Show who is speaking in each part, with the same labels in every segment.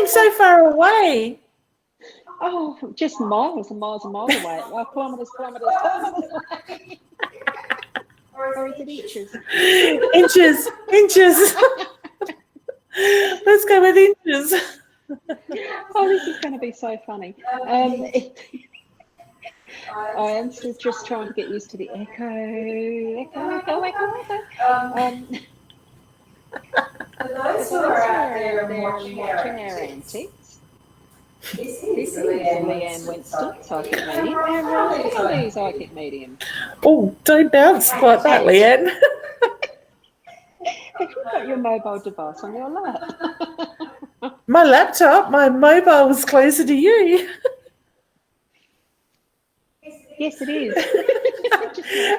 Speaker 1: so far away?
Speaker 2: Oh, just miles and miles and miles away. Well, kilometres away. Or is it inches?
Speaker 1: Inches. Let's go with inches.
Speaker 2: Oh, this is going to be so funny. I am still just trying to get used to the echo. For those who are out there and watching our antics, this is Leanne Winston, psychic medium, and Rose Candy, psychic medium.
Speaker 1: Oh, don't bounce like that, Leanne.
Speaker 2: Have you got your mobile device on your lap?
Speaker 1: My laptop, my mobile was closer to you.
Speaker 2: Yes, it is.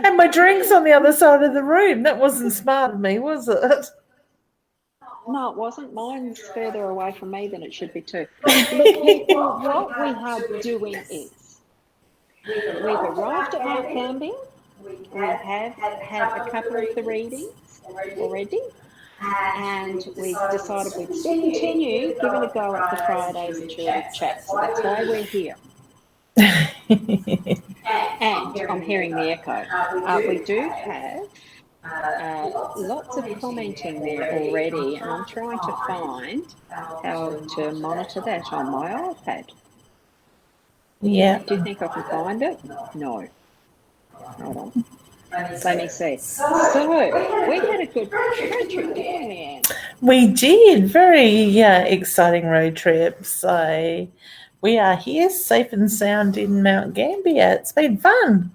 Speaker 1: And my drink's on the other side of the room. That wasn't smart of me, was it?
Speaker 2: No, it wasn't. Mine's further away from me than it should be too. Look, people, what we are doing is we've arrived at Mount Gambier. We have had a couple of the readings already, and we've decided we'd still continue giving a go at the Fridays intuitive chat. So that's why we're here. And I'm hearing the echo. We do have lots of commenting there already, and I'm trying to find how to monitor that on my iPad.
Speaker 1: Yeah.
Speaker 2: Do you think I can find it? No. Hold on. Let me see. So, we had a good road trip, didn't we, Leanne?
Speaker 1: We did. Very exciting road trip. So we are here safe and sound in Mount Gambier. It's been fun.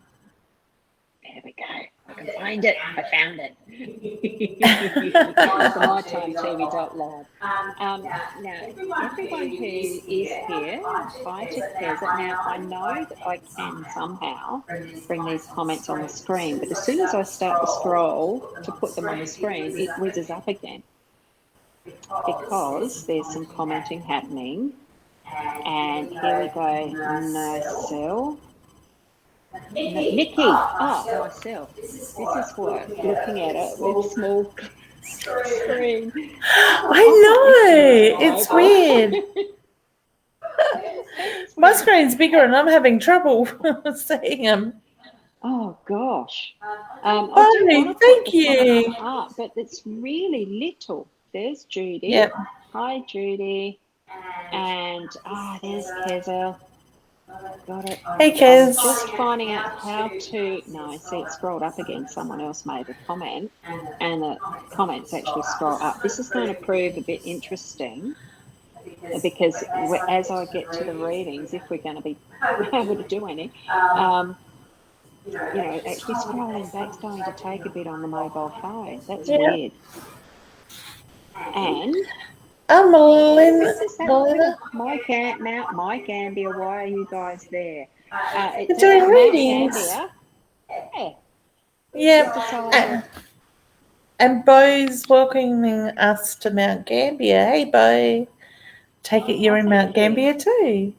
Speaker 2: There we go. I can find it. I found it. It's mytimetv.live. Now, everyone who is here, I just says it. Now, I know that I can somehow bring these comments on the screen, but as soon as I start to scroll to put them on the screen, it whizzes up again because there's some commenting happening. And here we go. No cell. Nikki, myself. This is what, looking at it with small screen.
Speaker 1: I know, it's weird. My screen's bigger and I'm having trouble seeing them.
Speaker 2: Oh, gosh.
Speaker 1: Thank you.
Speaker 2: But it's really little. There's Judy.
Speaker 1: Yep.
Speaker 2: Hi, Judy. And, there's Kezel. Got it.
Speaker 1: Hey, Kez.
Speaker 2: Just finding out how to... No, I see it scrolled up again. Someone else made a comment, and the comments actually scroll up. This is going to prove a bit interesting because as I get to the readings, if we're going to be able to do any, actually scrolling back's going to take a bit on the mobile phone. That's weird. And...
Speaker 1: Melinda.
Speaker 2: Mike Gambier, why are you guys there?
Speaker 1: You're doing readings. Yeah. And Bo's welcoming us to Mount Gambier. Hey, Bo. Take it you're in Mount Gambier too.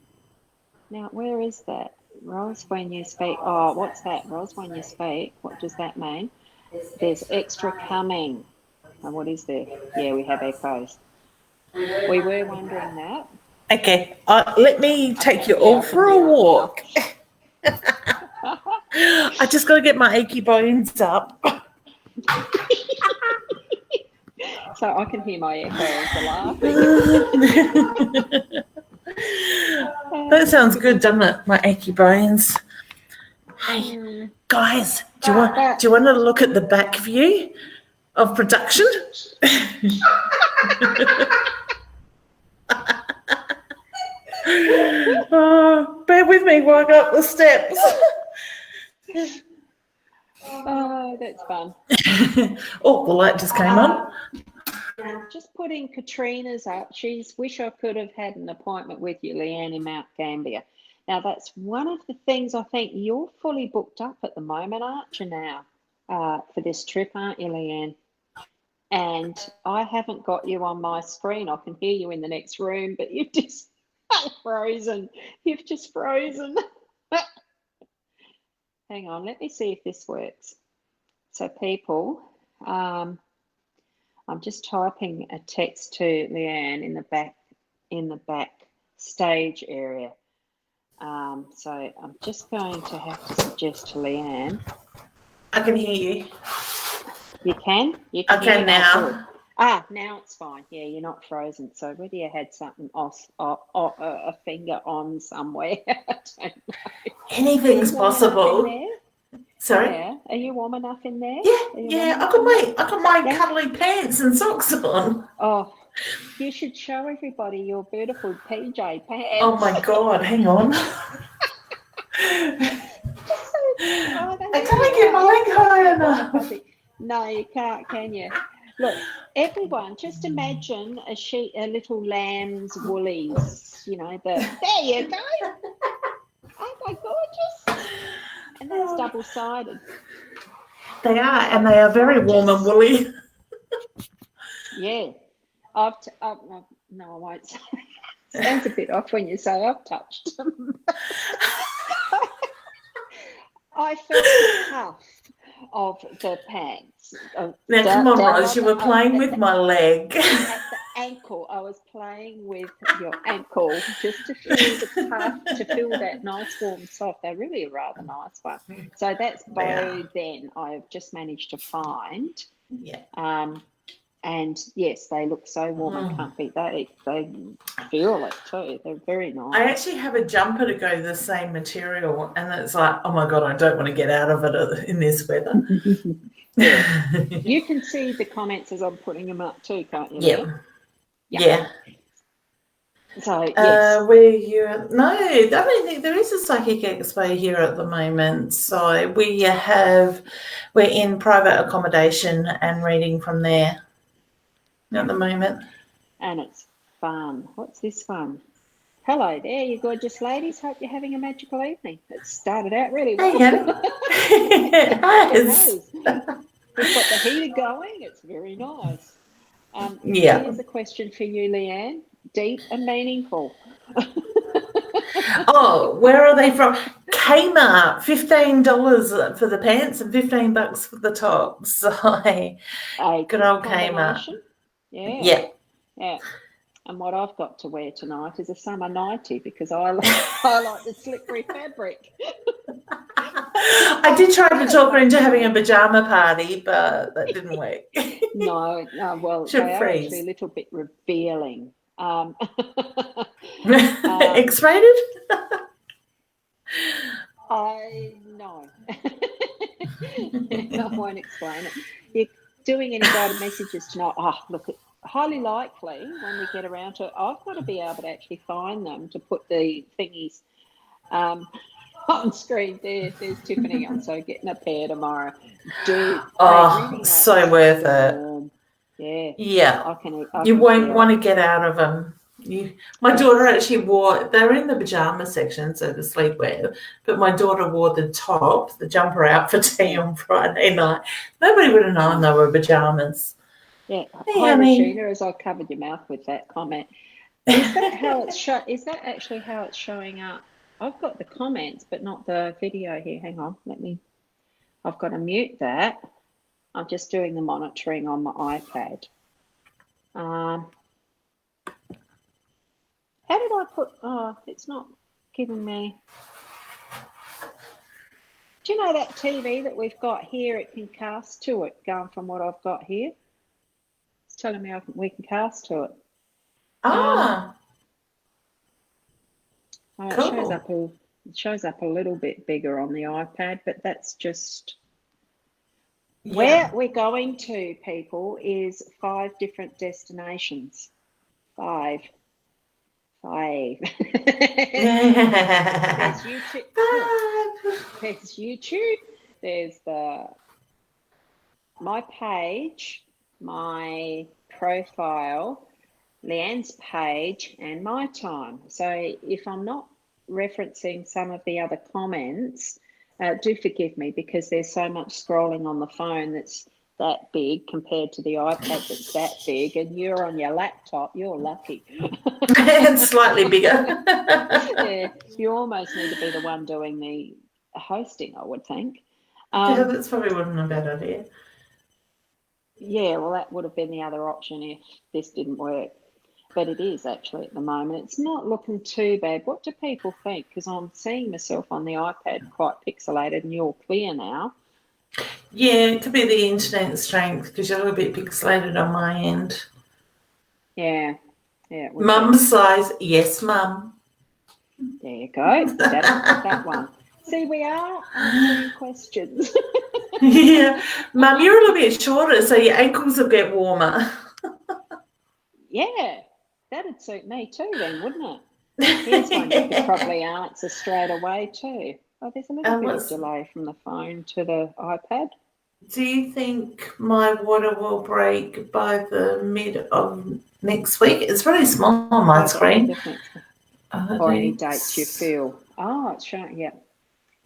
Speaker 2: Now, where is that? Ros, when you speak. Oh, what's that? Ros, when you speak. What does that mean? There's extra coming. And what is there? Yeah, we have echoes. We were wondering that.
Speaker 1: Okay, let me take you all for a walk. I just got to get my achy bones up.
Speaker 2: So I can hear my echoes laughing.
Speaker 1: That sounds good, doesn't it? My achy bones. Hey, guys, do you want to look at the back view of production? Bear with me while I go up the steps.
Speaker 2: Oh, that's fun.
Speaker 1: Oh, the light just came on.
Speaker 2: Just putting Katrina's up. She's wish I could have had an appointment with you, Leanne, in Mount Gambier. Now, that's one of the things I think you're fully booked up at the moment, aren't you now, for this trip, aren't you, Leanne? And I haven't got you on my screen. I can hear you in the next room, but you've just frozen. You've just frozen. Hang on, let me see if this works. So people, I'm just typing a text to Leanne in the back in the back stage area. So I'm just going to have to suggest to Leanne.
Speaker 1: I can hear you.
Speaker 2: You can? You
Speaker 1: I
Speaker 2: can hear
Speaker 1: can
Speaker 2: me?
Speaker 1: now.
Speaker 2: Now it's fine. Yeah, you're not frozen. So whether you had something off, a finger on somewhere, I don't know.
Speaker 1: Anything's possible.
Speaker 2: In there?
Speaker 1: Sorry?
Speaker 2: Yeah. Are you warm enough in there?
Speaker 1: Yeah. I got my cuddly pants and socks on.
Speaker 2: Oh, you should show everybody your beautiful PJ pants.
Speaker 1: Oh my God, hang on. I can't get my leg high enough.
Speaker 2: No, you can't, can you? Look, everyone, just imagine a little lamb's woolies, there you go. Aren't they gorgeous? And that's double-sided.
Speaker 1: They are, and they are very warm and woolly.
Speaker 2: Yeah. No, I won't say. Sounds a bit off when you say I've touched them. I felt the cuff of the pants.
Speaker 1: Now, come on, Rose, you were playing with my leg.
Speaker 2: At the ankle, I was playing with your ankle just to feel the cuff, to feel that nice, warm, soft. They're really a rather nice one. So that's bow then I've just managed to find.
Speaker 1: Yeah.
Speaker 2: And yes, they look so warm and comfy. They feel it too. They're very nice.
Speaker 1: I actually have a jumper to go the same material, and it's like, oh my God, I don't want to get out of it in this weather.
Speaker 2: Yeah. You can see the comments as I'm putting them up too, can't you?
Speaker 1: Yeah.
Speaker 2: So yes.
Speaker 1: No, I don't think there is a psychic expo here at the moment. So we're in private accommodation and reading from there at the moment.
Speaker 2: And it's fun. What's this one? Hello there, you gorgeous ladies. Hope you're having a magical evening. It started out really well.
Speaker 1: It has.
Speaker 2: We've got the heater going. It's very nice. Here's a question for you, Leanne. Deep and meaningful.
Speaker 1: Oh, where are they from? Kmart, $15 for the pants and $15 for the tops. So, good old Kmart.
Speaker 2: Yeah. And what I've got to wear tonight is a summer nightie because I like the slippery fabric.
Speaker 1: I did try to talk her into having a pajama party, but that didn't work.
Speaker 2: No, well, they are actually a little bit revealing.
Speaker 1: X-rated?
Speaker 2: I know. I won't explain it. You're doing any guided messages tonight? Oh, look, highly likely when we get around to it, I've got to be able to actually find them to put the thingies on screen. There's Tiffany. I'm so getting a pair tomorrow.
Speaker 1: So worth it.
Speaker 2: Yeah.
Speaker 1: You won't want to get out of them. My daughter actually they're in the pajama section, so the sleepwear, but my daughter wore the jumper out for tea on Friday night. Nobody would have known they were pajamas.
Speaker 2: Yeah. Hi, Rashida, as I covered your mouth with that comment. Is that actually how it's showing up? I've got the comments, but not the video here. Hang on, I've got to mute that. I'm just doing the monitoring on my iPad. How did I put, it's not giving me. Do you know that TV that we've got here, it can cast to it, going from what I've got here? It's telling me we can cast to it.
Speaker 1: Cool.
Speaker 2: It shows up a little bit bigger on the iPad, but that's just where we're going to, people, is 5 different destinations. 5. There's YouTube. There's YouTube. There's my page, my profile, Leanne's page, and my time. So if I'm not referencing some of the other comments, do forgive me, because there's so much scrolling on the phone that's that big compared to the iPad that's that big, and you're on your laptop. You're lucky.
Speaker 1: It's slightly bigger.
Speaker 2: Yeah, you almost need to be the one doing the hosting, I would think.
Speaker 1: That's probably wasn't a bad idea.
Speaker 2: Yeah, well, that would have been the other option if this didn't work. but it is actually at the moment. It's not looking too bad. What do people think? Because I'm seeing myself on the iPad quite pixelated, and you're clear now.
Speaker 1: Yeah, it could be the internet strength because you're a little bit pixelated on my end.
Speaker 2: Yeah. Yeah.
Speaker 1: Mum size, yes, Mum.
Speaker 2: There you go. That one. See, we are answering questions.
Speaker 1: Yeah. Mum, you're a little bit shorter, so your ankles will get warmer.
Speaker 2: Yeah, that'd suit me too then, wouldn't it? Here's one you could probably answer straight away too. Oh, there's a little bit of delay from the phone to the iPad.
Speaker 1: Do you think my water will break by the mid of next week? It's really small on my screen.
Speaker 2: Or any dates you feel. Oh, it's showing, yeah.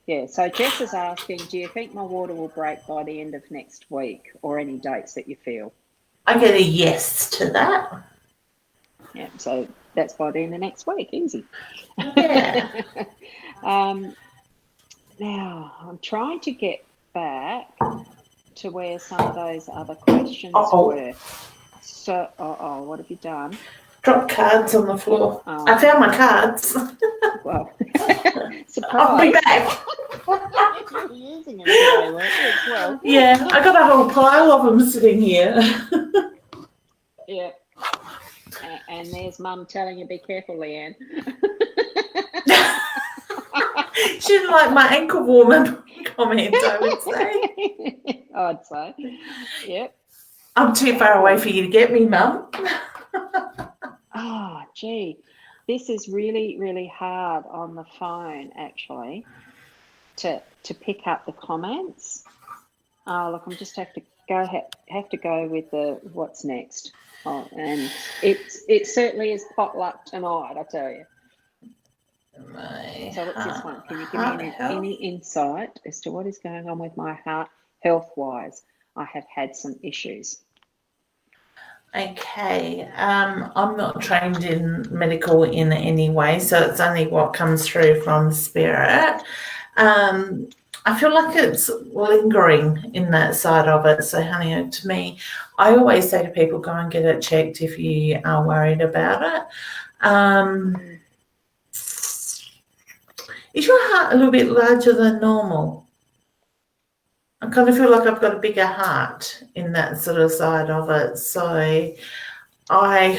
Speaker 2: Yeah, so Jess is asking, do you think my water will break by the end of next week or any dates that you feel?
Speaker 1: I get a yes to that.
Speaker 2: Yeah, so that's by the end of next week, easy.
Speaker 1: Yeah.
Speaker 2: Now, I'm trying to get back to where some of those other questions were. So, what have you done?
Speaker 1: Dropped cards on the floor. I found my cards.
Speaker 2: Well, surprise.
Speaker 1: I'll be back.
Speaker 2: You're using them today, weren't you, as well?
Speaker 1: Yeah, I got a whole pile of them sitting here.
Speaker 2: Yeah. And there's Mum telling you, be careful, Leanne.
Speaker 1: She didn't like my ankle warmer comment, I would say.
Speaker 2: I'd say. Yep.
Speaker 1: I'm too far away for you to get me, Mum.
Speaker 2: Oh, gee. This is really, really hard on the phone, actually, to pick up the comments. Oh, look, I'm just have to go with the what's next. Oh, and it certainly is potluck tonight, I tell you. So what's this one? Can you give me any insight as to what is going on with my heart health-wise? I have had some issues.
Speaker 1: Okay, I'm not trained in medical in any way, so it's only what comes through from spirit. I feel like it's lingering in that side of it. So, honey, to me, I always say to people, go and get it checked if you are worried about it. Is your heart a little bit larger than normal? I kind of feel like I've got a bigger heart in that sort of side of it. So as I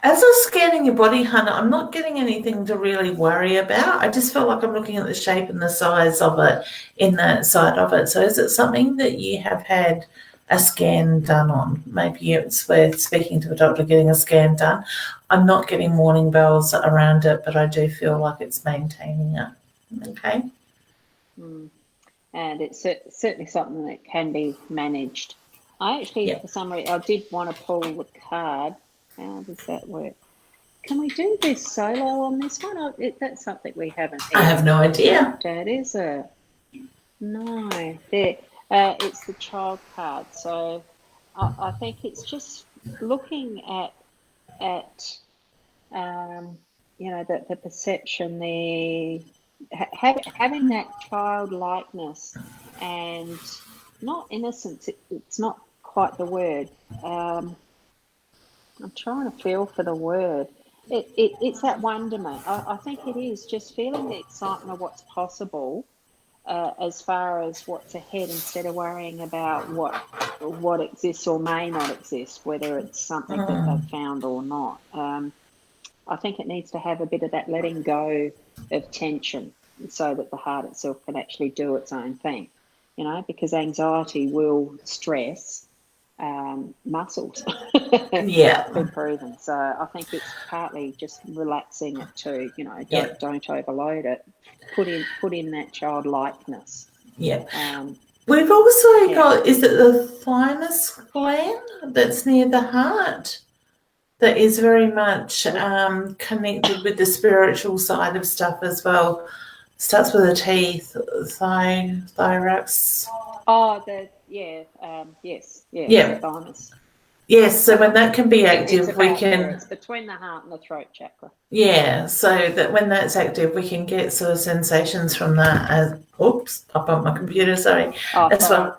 Speaker 1: was scanning your body, Hannah, I'm not getting anything to really worry about. I just feel like I'm looking at the shape and the size of it in that side of it. So is it something that you have had a scan done on? Maybe it's worth speaking to a doctor, getting a scan done. I'm not getting warning bells around it, but I do feel like it's maintaining it. Okay.
Speaker 2: And it's certainly something that can be managed. I actually, for some reason, I did want to pull the card. How does that work? Can we do this solo on this one? That's something we haven't.
Speaker 1: I have no idea.
Speaker 2: That is it. No, there. It's the child card. So I think it's just looking at the perception there, having that childlikeness and not innocence. It's not quite the word. I'm trying to feel for the word. It's that wonderment. I think it is just feeling the excitement of what's possible. As far as what's ahead, instead of worrying about what exists or may not exist, whether it's something that they've found or not. I think it needs to have a bit of that letting go of tension so that the heart itself can actually do its own thing, because anxiety will stress muscles.
Speaker 1: Yeah.
Speaker 2: Been proven. So I think it's partly just relaxing it too, don't overload it. Put in that childlikeness.
Speaker 1: Yeah. We've also got, is it the thymus gland that's near the heart that is very much connected with the spiritual side of stuff as well? Starts with a T, thyrox.
Speaker 2: Oh, yes, the thymus.
Speaker 1: Yes, so when that can be active, we can...
Speaker 2: It's between the heart and the throat chakra.
Speaker 1: Yeah, so that when that's active, we can get sort of sensations from that as... Oops, I bumped my computer, sorry.
Speaker 2: Oh,
Speaker 1: as well.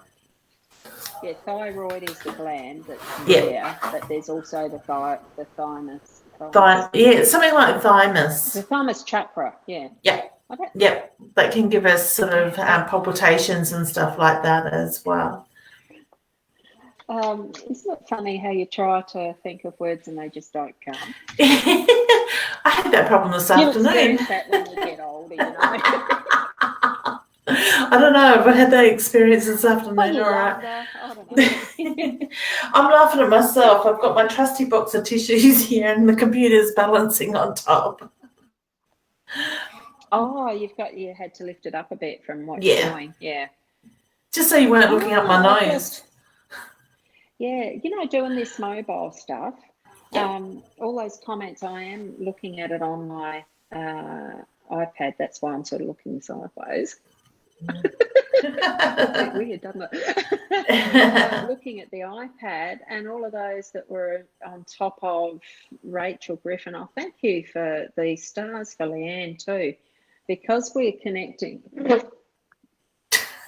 Speaker 2: Yeah, thyroid is the gland that's
Speaker 1: Yeah.
Speaker 2: there, but there's also the thymus.
Speaker 1: Yeah, something like thymus.
Speaker 2: The thymus chakra, yeah.
Speaker 1: Yep. That can give us sort of palpitations and stuff like that as well.
Speaker 2: Isn't it funny how you try to think of words and they just don't come?
Speaker 1: I had that problem this afternoon.
Speaker 2: You experience that when you get older, you know.
Speaker 1: I don't know if I had that experience this afternoon.
Speaker 2: Well, you're
Speaker 1: all right.
Speaker 2: younger, I don't know.
Speaker 1: I'm laughing at myself. I've got my trusty box of tissues here and the computer's balancing on top.
Speaker 2: Oh, you had to lift it up a bit from what you're doing. Yeah.
Speaker 1: Just so you weren't looking up my nose.
Speaker 2: Yeah, doing this mobile stuff, all those comments, I am looking at it on my iPad. That's why I'm sort of looking sideways. That's a bit weird, doesn't it? Looking at the iPad and all of those that were on top of Rachel Griffin. Oh, thank you for the stars for Leanne too, because we're connecting.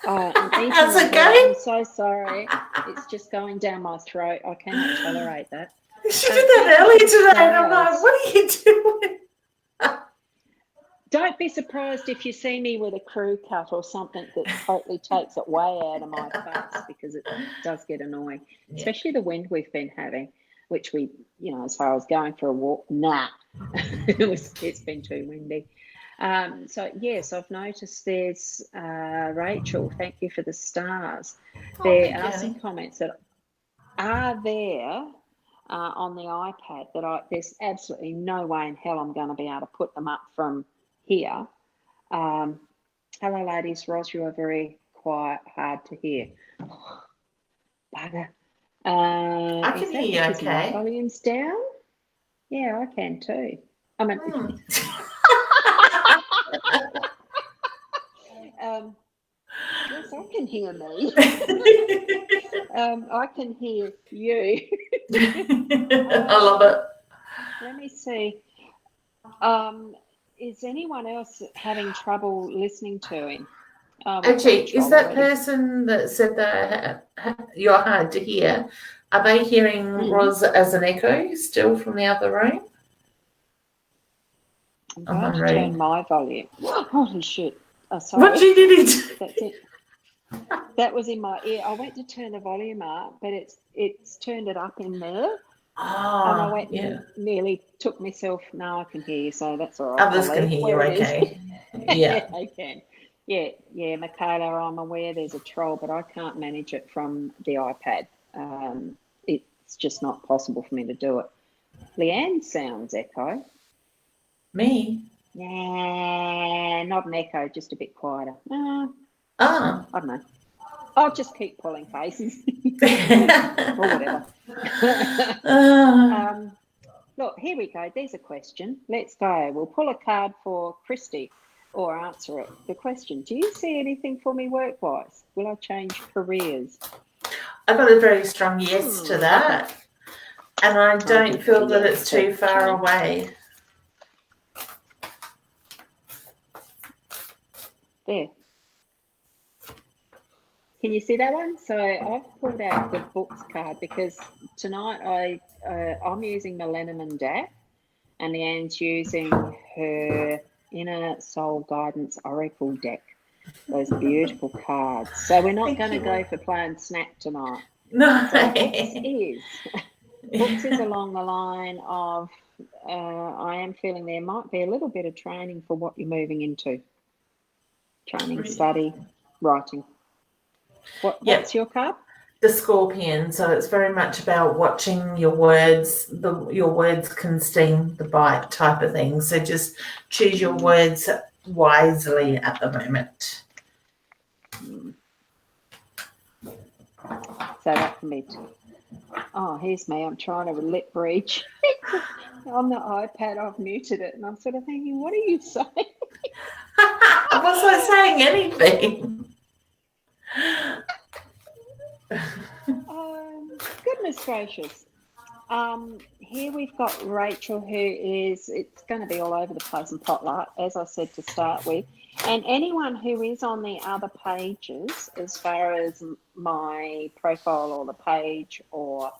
Speaker 1: How's it going?
Speaker 2: I'm so sorry. It's just going down my throat. I cannot tolerate that.
Speaker 1: She did that earlier today, and I'm like, what are you doing?
Speaker 2: Don't be surprised if you see me with a crew cut or something that totally takes it way out of my face, because it does get annoying, especially the wind we've been having, which we, as far as going for a walk, it's been too windy. So, yes, I've noticed there's Rachel, thank you for the stars. There are some comments that are there on the iPad that there's absolutely no way in hell I'm going to be able to put them up from here. Hello, ladies. Ros, you are very quiet, hard to hear. Oh, bugger.
Speaker 1: I can hear you okay.
Speaker 2: My volume's down? Yeah, I can too. I mean... yes, I can hear me. I can hear you.
Speaker 1: I love it.
Speaker 2: Let me see. Is anyone else having trouble listening to him?
Speaker 1: Actually, is that person that said that you're hard to hear, are they hearing Ros as an echo still from the other room?
Speaker 2: I'm going to turn my volume. Holy shit. Oh, sorry.
Speaker 1: What you did it?
Speaker 2: That's it. That was in my ear. I went to turn the volume up, but it's turned it up in there.
Speaker 1: Oh,
Speaker 2: and I went and nearly took myself. No, I can hear you, so that's all right.
Speaker 1: Others can hear you, okay. Yeah.
Speaker 2: I can. Yeah, Michaela, I'm aware there's a troll, but I can't manage it from the iPad. It's just not possible for me to do it. Leanne sounds echo.
Speaker 1: Me?
Speaker 2: Nah, not an echo, just a bit quieter. I don't know. I'll just keep pulling faces or whatever. Look, here we go. There's a question. Let's go. We'll pull a card for Christy or answer it. The question, do you see anything for me work-wise? Will I change careers?
Speaker 1: I've got a very strong yes to that. And I don't feel that it's too far away.
Speaker 2: There. Can you see that one? So I've pulled out the books card because tonight I'm using Millennium and DAP, and Leanne's using her Inner Soul Guidance Oracle deck. Those beautiful cards. So we're not going to go for plain snap tonight.
Speaker 1: No.
Speaker 2: So books is along the line of I am feeling there might be a little bit of training for what you're moving into. Training, study, writing. What's your card?
Speaker 1: The Scorpion. So it's very much about watching your words. Your words can sting the bite type of thing. So just choose your words wisely at the moment.
Speaker 2: So that can be... Oh, here's me. I'm trying to lip reach. On the iPad, I've muted it, and I'm sort of thinking, what are you saying?
Speaker 1: I wasn't saying anything.
Speaker 2: Goodness gracious. Here we've got Rachel, who is, it's going to be all over the place and potluck, as I said to start with. And anyone who is on the other pages, as far as my profile or the page, or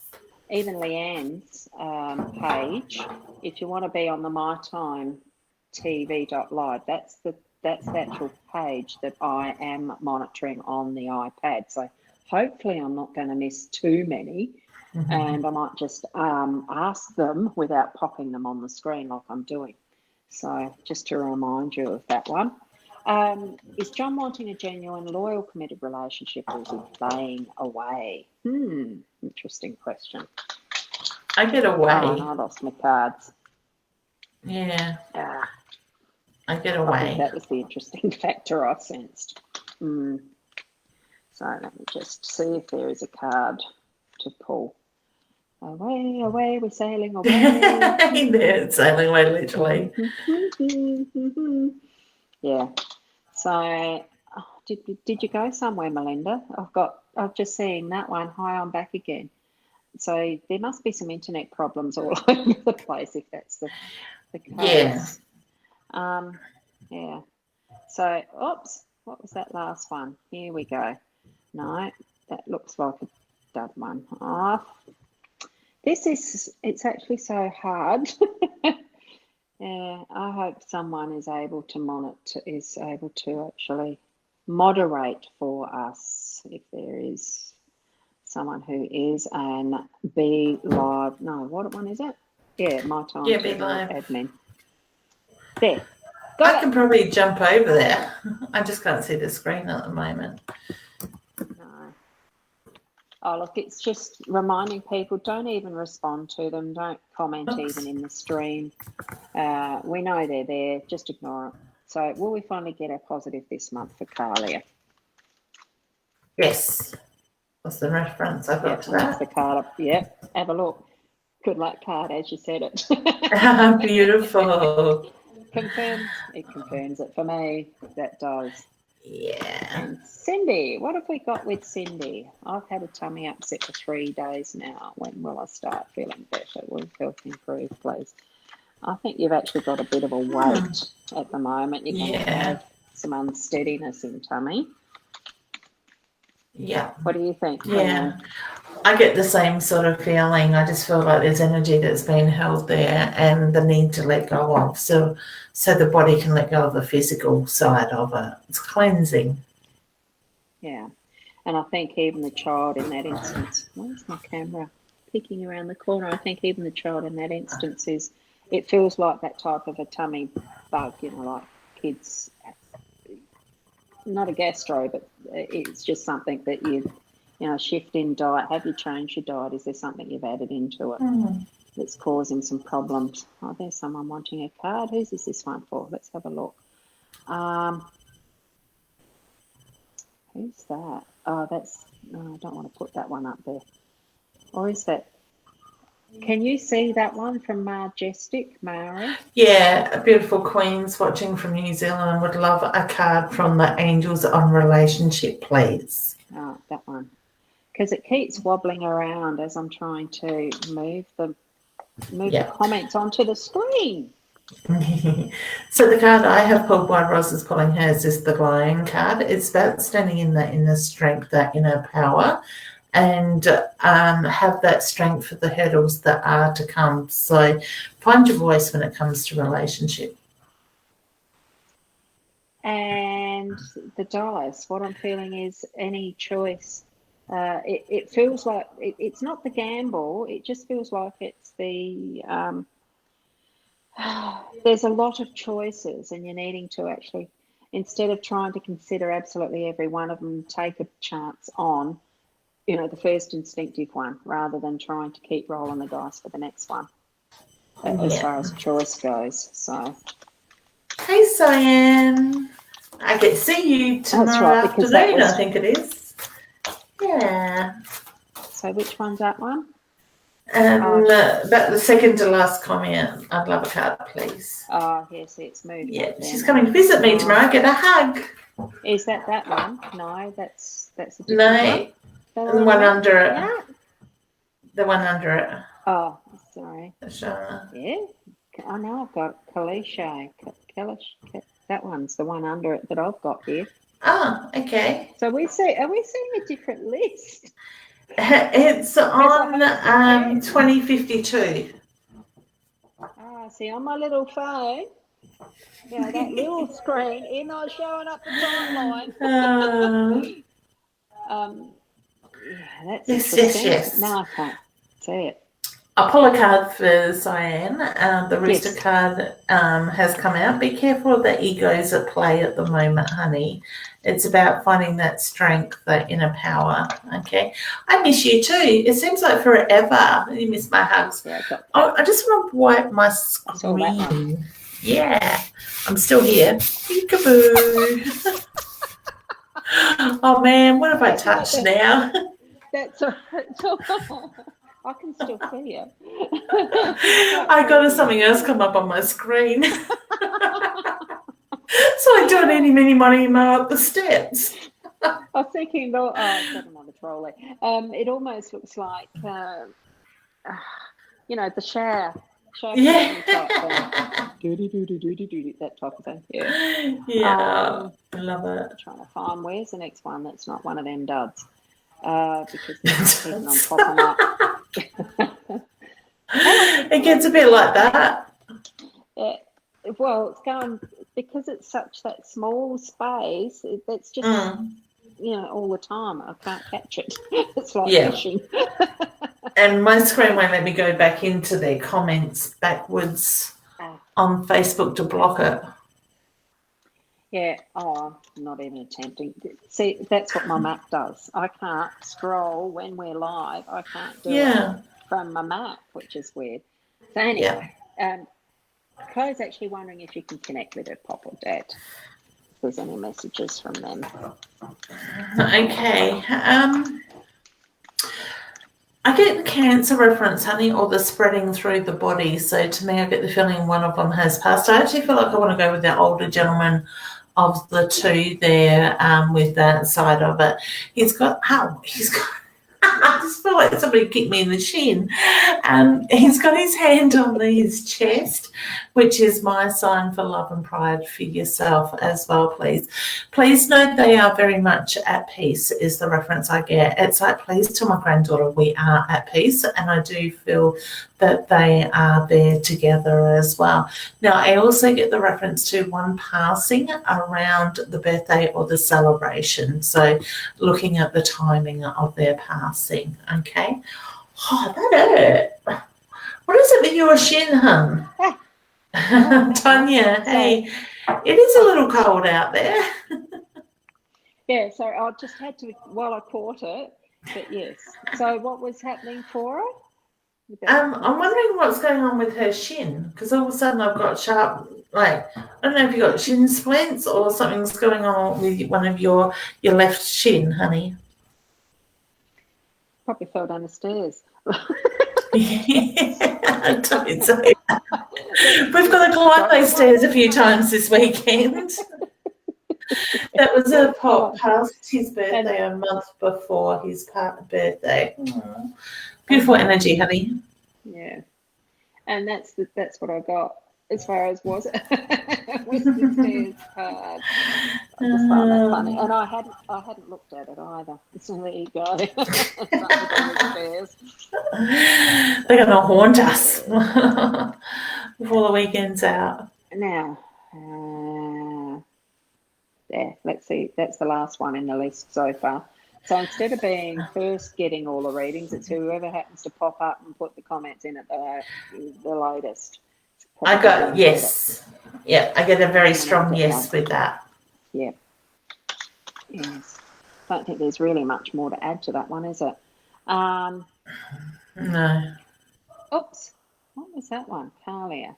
Speaker 2: even Leanne's page, if you want to be on the mytimetv.live, that's the actual page that I am monitoring on the iPad. So hopefully I'm not going to miss too many, and I might just ask them without popping them on the screen like I'm doing. So just to remind you of that one. Is John wanting a genuine, loyal, committed relationship, or is he playing away? Interesting question.
Speaker 1: I get away.
Speaker 2: Oh, and I lost my cards.
Speaker 1: Yeah.
Speaker 2: Ah,
Speaker 1: I get
Speaker 2: I
Speaker 1: away.
Speaker 2: think that was the interesting factor I sensed. So let me just see if there is a card to pull. Away, away, we're sailing away.
Speaker 1: They're sailing away, literally.
Speaker 2: Yeah. So, did you go somewhere, Melinda? I've just seen that one. Hi, I'm back again. So there must be some internet problems all over the place if that's the case.
Speaker 1: Yeah.
Speaker 2: Yeah. So, oops, what was that last one? Here we go. No, that looks like a dud one. Oh, it's actually so hard. Yeah, I hope someone is able to actually moderate for us if there is someone who is, and be live. No, what one is it? Yeah, my time.
Speaker 1: Yeah, be live.
Speaker 2: Admin. There.
Speaker 1: I can probably jump over there. I just can't see the screen at the moment.
Speaker 2: No. Oh, look, it's just reminding people, don't even respond to them. Don't comment even in the stream. We know they're there. Just ignore it. So will we finally get a positive this month for Carlia?
Speaker 1: Yes. What's the reference I got to that?
Speaker 2: That's the card up. Yep. Have a look. Good luck card, as you said it.
Speaker 1: Beautiful.
Speaker 2: It confirms it for me. That does.
Speaker 1: Yeah.
Speaker 2: And Cindy, what have we got with Cindy? I've had a tummy upset for 3 days now. When will I start feeling better? Will health improve, please? I think you've actually got a bit of a weight at the moment. You're going to have some unsteadiness in tummy.
Speaker 1: Yeah.
Speaker 2: What do you think?
Speaker 1: Yeah. I get the same sort of feeling. I just feel like there's energy that's been held there and the need to let go of. So the body can let go of the physical side of it. It's cleansing.
Speaker 2: Yeah. And I think even the child in that instance, where's my camera? Peeking around the corner. I think even the child in that instance it feels like that type of a tummy bug, like kids, not a gastro, but it's just something that shift in diet. Have you changed your diet? Is there something you've added into it that's causing some problems? Oh, there's someone wanting a card. Whose is this one for? Let's have a look. Who's that? Oh, I don't want to put that one up there. Or is that? Can you see that one from Majestic, Mary?
Speaker 1: Yeah, beautiful queens watching from New Zealand would love a card from the angels on relationship, please.
Speaker 2: Oh, that one. Because it keeps wobbling around as I'm trying to move the comments onto the screen.
Speaker 1: So the card I have pulled while Roz is pulling hers is the Lion card. It's about standing in that inner strength, that inner power, and have that strength for the hurdles that are to come. So find your voice when it comes to relationship.
Speaker 2: And the dice, what I'm feeling is any choice. It feels like it's not the gamble. It just feels like it's the there's a lot of choices, and you're needing to actually, instead of trying to consider absolutely every one of them, take a chance on, the first instinctive one, rather than trying to keep rolling the dice for the next one, as far as choice goes. So,
Speaker 1: hey, Cyan, I get to see you tomorrow afternoon. I think it is. Yeah.
Speaker 2: So, which one's that one?
Speaker 1: About the second to last comment, I'd love a card, please.
Speaker 2: Oh, yes, it's moved.
Speaker 1: Yeah, she's coming to visit me tomorrow. Get a hug.
Speaker 2: Is that one? No, that's a different
Speaker 1: one. No, the one under it. Yeah. The one under it.
Speaker 2: Oh, sorry.
Speaker 1: Sure.
Speaker 2: Yeah. I know I've got Kalisha. That one's the one under it that I've got here.
Speaker 1: Oh, okay.
Speaker 2: So are we seeing a different list?
Speaker 1: It's on 2052.
Speaker 2: See, on my little phone, that little screen, it's not showing up the timeline. That's interesting.
Speaker 1: Yes.
Speaker 2: No, I can't see it.
Speaker 1: I pull a card for Cyan. The Rooster
Speaker 2: Yes.
Speaker 1: card has come out. Be careful of the egos at play at the moment, honey. It's about finding that strength, that inner power. Okay. I miss you too. It seems like forever. You miss my hugs.
Speaker 2: Yeah,
Speaker 1: I just want to wipe my
Speaker 2: I saw that one.
Speaker 1: screen. Yeah. I'm still here. Peekaboo. Oh, man. What have I touched now?
Speaker 2: That's all right. I can still see you.
Speaker 1: I got something else come up on my screen. So I do an eeny, meeny, money, mo up the steps.
Speaker 2: I was thinking, I've got him on the trolley. It almost looks like, the shower.
Speaker 1: Yeah.
Speaker 2: That type of thing. Yeah.
Speaker 1: Yeah. I love it.
Speaker 2: I'm trying to find where's the next one that's not one of them duds. Because they're keeping on popping up.
Speaker 1: It gets a bit like that.
Speaker 2: Well, it's going because it's such that small space. That's just all the time. I can't catch it. It's like fishing.
Speaker 1: And my screen won't let me go back into their comments backwards on Facebook to block it.
Speaker 2: Yeah. Oh, I'm not even attempting. See, that's what my Mac does. I can't scroll when we're live. I can't do it from my Mac, which is weird. So anyway, Chloe's actually wondering if you can connect with her pop or dad. If there's any messages from them.
Speaker 1: Okay. I get the cancer reference, honey, or the spreading through the body. So to me, I get the feeling one of them has passed. I actually feel like I want to go with the older gentleman of the two there with that side of it. I just feel like somebody kicked me in the shin. He's got his hand on his chest, which is my sign for love and pride for yourself as well, please. Please note they are very much at peace is the reference I get. It's like, please tell my granddaughter we are at peace, and I do feel that they are there together as well. Now, I also get the reference to one passing around the birthday or the celebration. So looking at the timing of their passing, okay? Oh, that hurt. What is it with your shin, hun? Tanya, hey, it is a little cold out there.
Speaker 2: Yeah, so I just had to, while I caught it, but yes. So what was happening for her?
Speaker 1: I'm wondering what's going on with her shin, because all of a sudden I've got sharp, I don't know if you've got shin splints or something's going on with one of your left shin, honey.
Speaker 2: Probably fell down the stairs.
Speaker 1: Don't say that. We've got to climb those stairs a few times this weekend. That was a pop past his birthday a month before his birthday. Aww. Beautiful energy, honey.
Speaker 2: Yeah, and that's what I got as far as was it. Was the stairs card. I just found that funny, and I hadn't looked at it either. So there you go.
Speaker 1: They're going to haunt us before the weekend's out.
Speaker 2: Now, let's see. That's the last one in the list so far. So instead of being first getting all the readings, it's whoever happens to pop up and put the comments in at the latest.
Speaker 1: I got yes. Yeah, I get a very strong yes with that.
Speaker 2: Yeah. Yes. I don't think there's really much more to add to that one, is it?
Speaker 1: No.
Speaker 2: Oops. What was that one? Talia.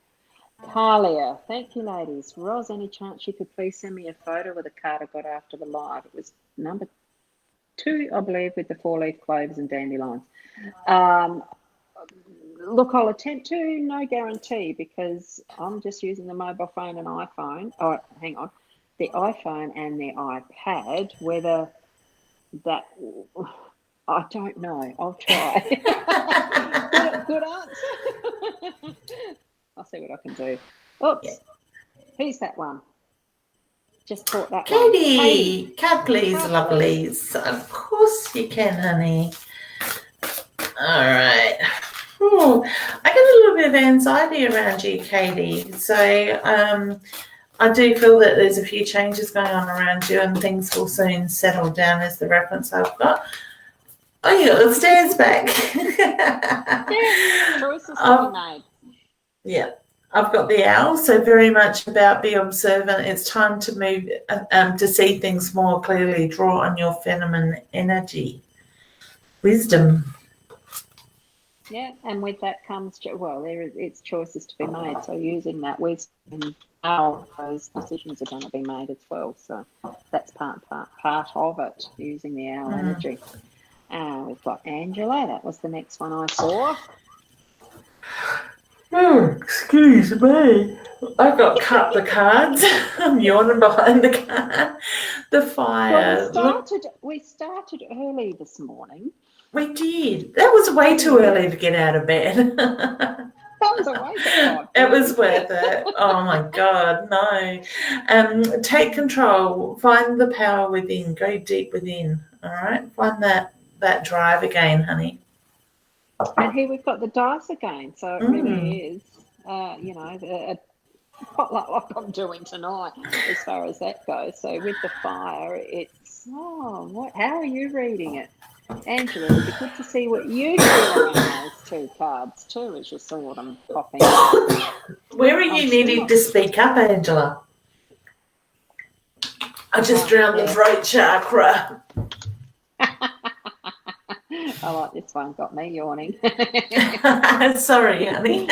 Speaker 2: Thank you, ladies. Ros, any chance you could please send me a photo of the card I got after the live? It was number 2, I believe, with the 4-leaf clovers and dandelions. Look, I'll attempt to, no guarantee, because I'm just using the mobile phone and iPhone. Oh, hang on. The iPhone and the iPad, whether that, I don't know. I'll try. Good answer. I'll see what I can do. Oops. Yeah. Who's that one? Just caught that one.
Speaker 1: Katie, card please,
Speaker 2: Card,
Speaker 1: lovelies. Of course you can, honey. All right. Ooh, I get a little bit of anxiety around you, Katie. So I do feel that there's a few changes going on around you and things will soon settle down is the reference I've got. Oh, you got the stairs back.
Speaker 2: Yeah, choices to be made.
Speaker 1: Yeah. I've got the owl, so very much about be observant. It's time to move to see things more clearly. Draw on your feminine energy. Wisdom.
Speaker 2: Yeah, and with that comes, it's choices to be made. So using that wisdom, how those decisions are going to be made as well. So that's part of it, using the owl energy. We've got Angela. That was the next one I saw.
Speaker 1: Oh, excuse me. I got cut the cards. I'm yawning behind the card. The fire.
Speaker 2: Well, we started early this morning.
Speaker 1: We did. That was way too early to get out of bed.
Speaker 2: That was a waste of time.
Speaker 1: It was worth it. Oh my God, no. Take control. Find the power within. Go deep within. All right. Find that drive again, honey.
Speaker 2: And here we've got the dice again. So it really is, a potluck like I'm doing tonight as far as that goes. So with the fire, it's, how are you reading it? Angela, it'd be good to see what you feel around those two cards too as you saw them popping up.
Speaker 1: Where are you needing to speak up, Angela? I just drowned the throat chakra.
Speaker 2: I like this one, got me yawning.
Speaker 1: Sorry, honey.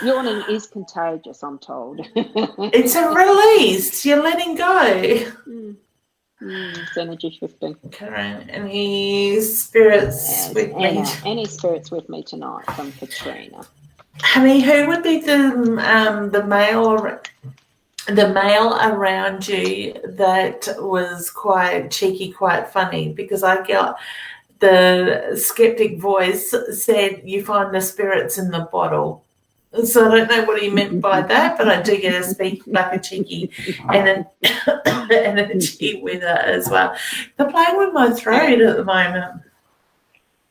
Speaker 2: Yawning is contagious, I'm told.
Speaker 1: It's a release. You're letting go.
Speaker 2: It's energy shifting.
Speaker 1: Correct. Any spirits with me?
Speaker 2: Any spirits with me tonight from Katrina?
Speaker 1: Honey, who would be the male around you that was quite cheeky, quite funny? Because I got the skeptic voice said you find the spirits in the bottle. So I don't know what he meant by that, but I do get to speak like a cheeky and an energy with it as well. They're playing with my throat at the moment.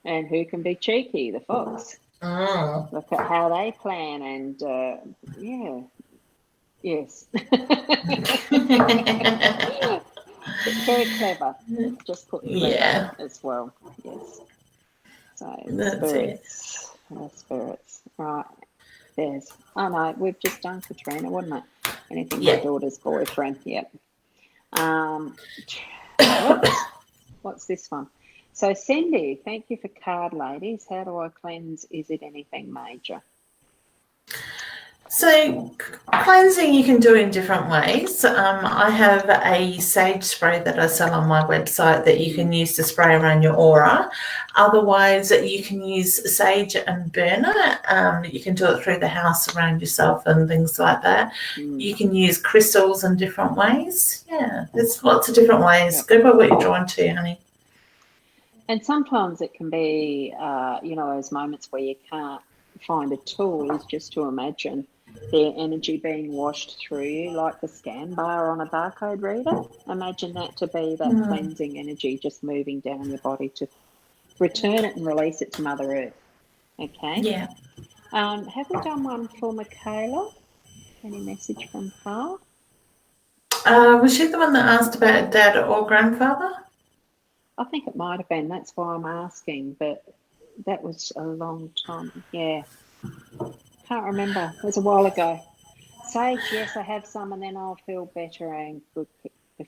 Speaker 2: And who can be cheeky? The fox. Look at how they plan and yes. Very clever. Just put clever as well. Yes. So the spirits. Right. We've just done Katrina, wasn't it? Anything my daughter's boyfriend. Yep. What's this one? So Cindy, thank you for card ladies. How do I cleanse? Is it anything major?
Speaker 1: So cleansing you can do in different ways. I have a sage spray that I sell on my website that you can use to spray around your aura. Otherwise, you can use sage and burn it. You can do it through the house around yourself and things like that. You can use crystals in different ways. Yeah, there's lots of different ways. Go by what you're drawn to, honey.
Speaker 2: And sometimes it can be, those moments where you can't find a tool is just to imagine their energy being washed through you, like the scan bar on a barcode reader. Imagine that to be that cleansing energy just moving down your body to return it and release it to Mother Earth. Okay?
Speaker 1: Yeah.
Speaker 2: Have we done one for Michaela? Any message from her?
Speaker 1: Was she the one that asked about dad or grandfather?
Speaker 2: I think it might have been. That's why I'm asking, but that was a long time. Yeah. Can't remember. It was a while ago. Sage, yes, I have some, and then I'll feel better and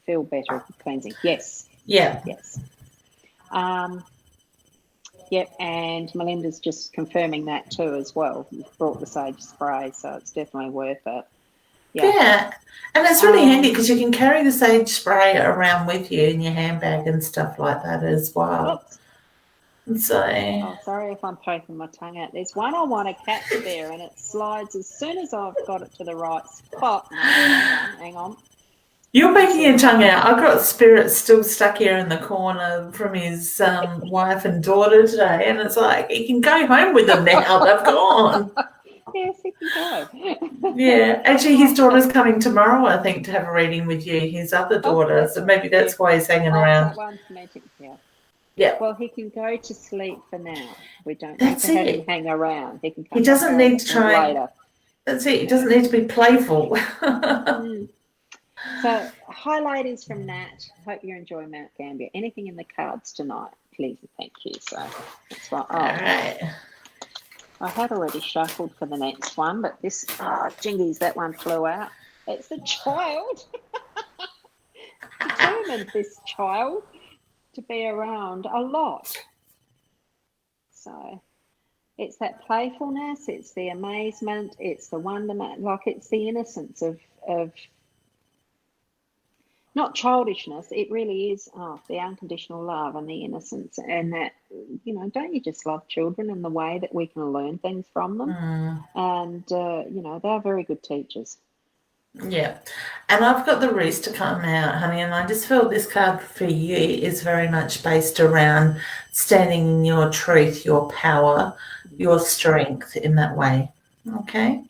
Speaker 2: feel better with cleansing. Yes.
Speaker 1: Yeah.
Speaker 2: Yes. Yep, and Melinda's just confirming that too as well. You've brought the sage spray, so it's definitely worth it.
Speaker 1: Yeah, and it's really handy because you can carry the sage spray around with you in your handbag and stuff like that as well.
Speaker 2: Oops.
Speaker 1: So,
Speaker 2: sorry if I'm poking my tongue out. There's one I want to catch there, and it slides as soon as I've got it to the right spot. No, hang on.
Speaker 1: You're poking your tongue out. I've got Spirit still stuck here in the corner from his wife and daughter today, and it's like he can go home with them now. They've gone.
Speaker 2: Yes, he can go.
Speaker 1: Yeah, actually, his daughter's coming tomorrow, I think, to have a reading with you, his other daughter. So maybe that's why he's hanging around.
Speaker 2: That one's magic, yeah.
Speaker 1: Yeah.
Speaker 2: Well, he can go to sleep for now. We don't
Speaker 1: That's
Speaker 2: need to have
Speaker 1: it.
Speaker 2: him hang around. He can come
Speaker 1: He doesn't need to try.
Speaker 2: later.
Speaker 1: That's it. He doesn't need to be playful.
Speaker 2: So, highlight is from Nat. Hope you enjoy Mount Gambier. Anything in the cards tonight, please and thank you. So, that's right.
Speaker 1: All right.
Speaker 2: I had already shuffled for the next one, but this, jingies, that one flew out. It's the child. Determined this child to be around a lot. So it's that playfulness, it's the amazement, it's the wonderment, like it's the innocence of not childishness, it really is the unconditional love and the innocence, and that, don't you just love children and the way that we can learn things from them? And, they're very good teachers.
Speaker 1: Yeah. And I've got the rooster come out, honey, and I just feel this card for you is very much based around standing in your truth, your power, your strength in that way. Okay?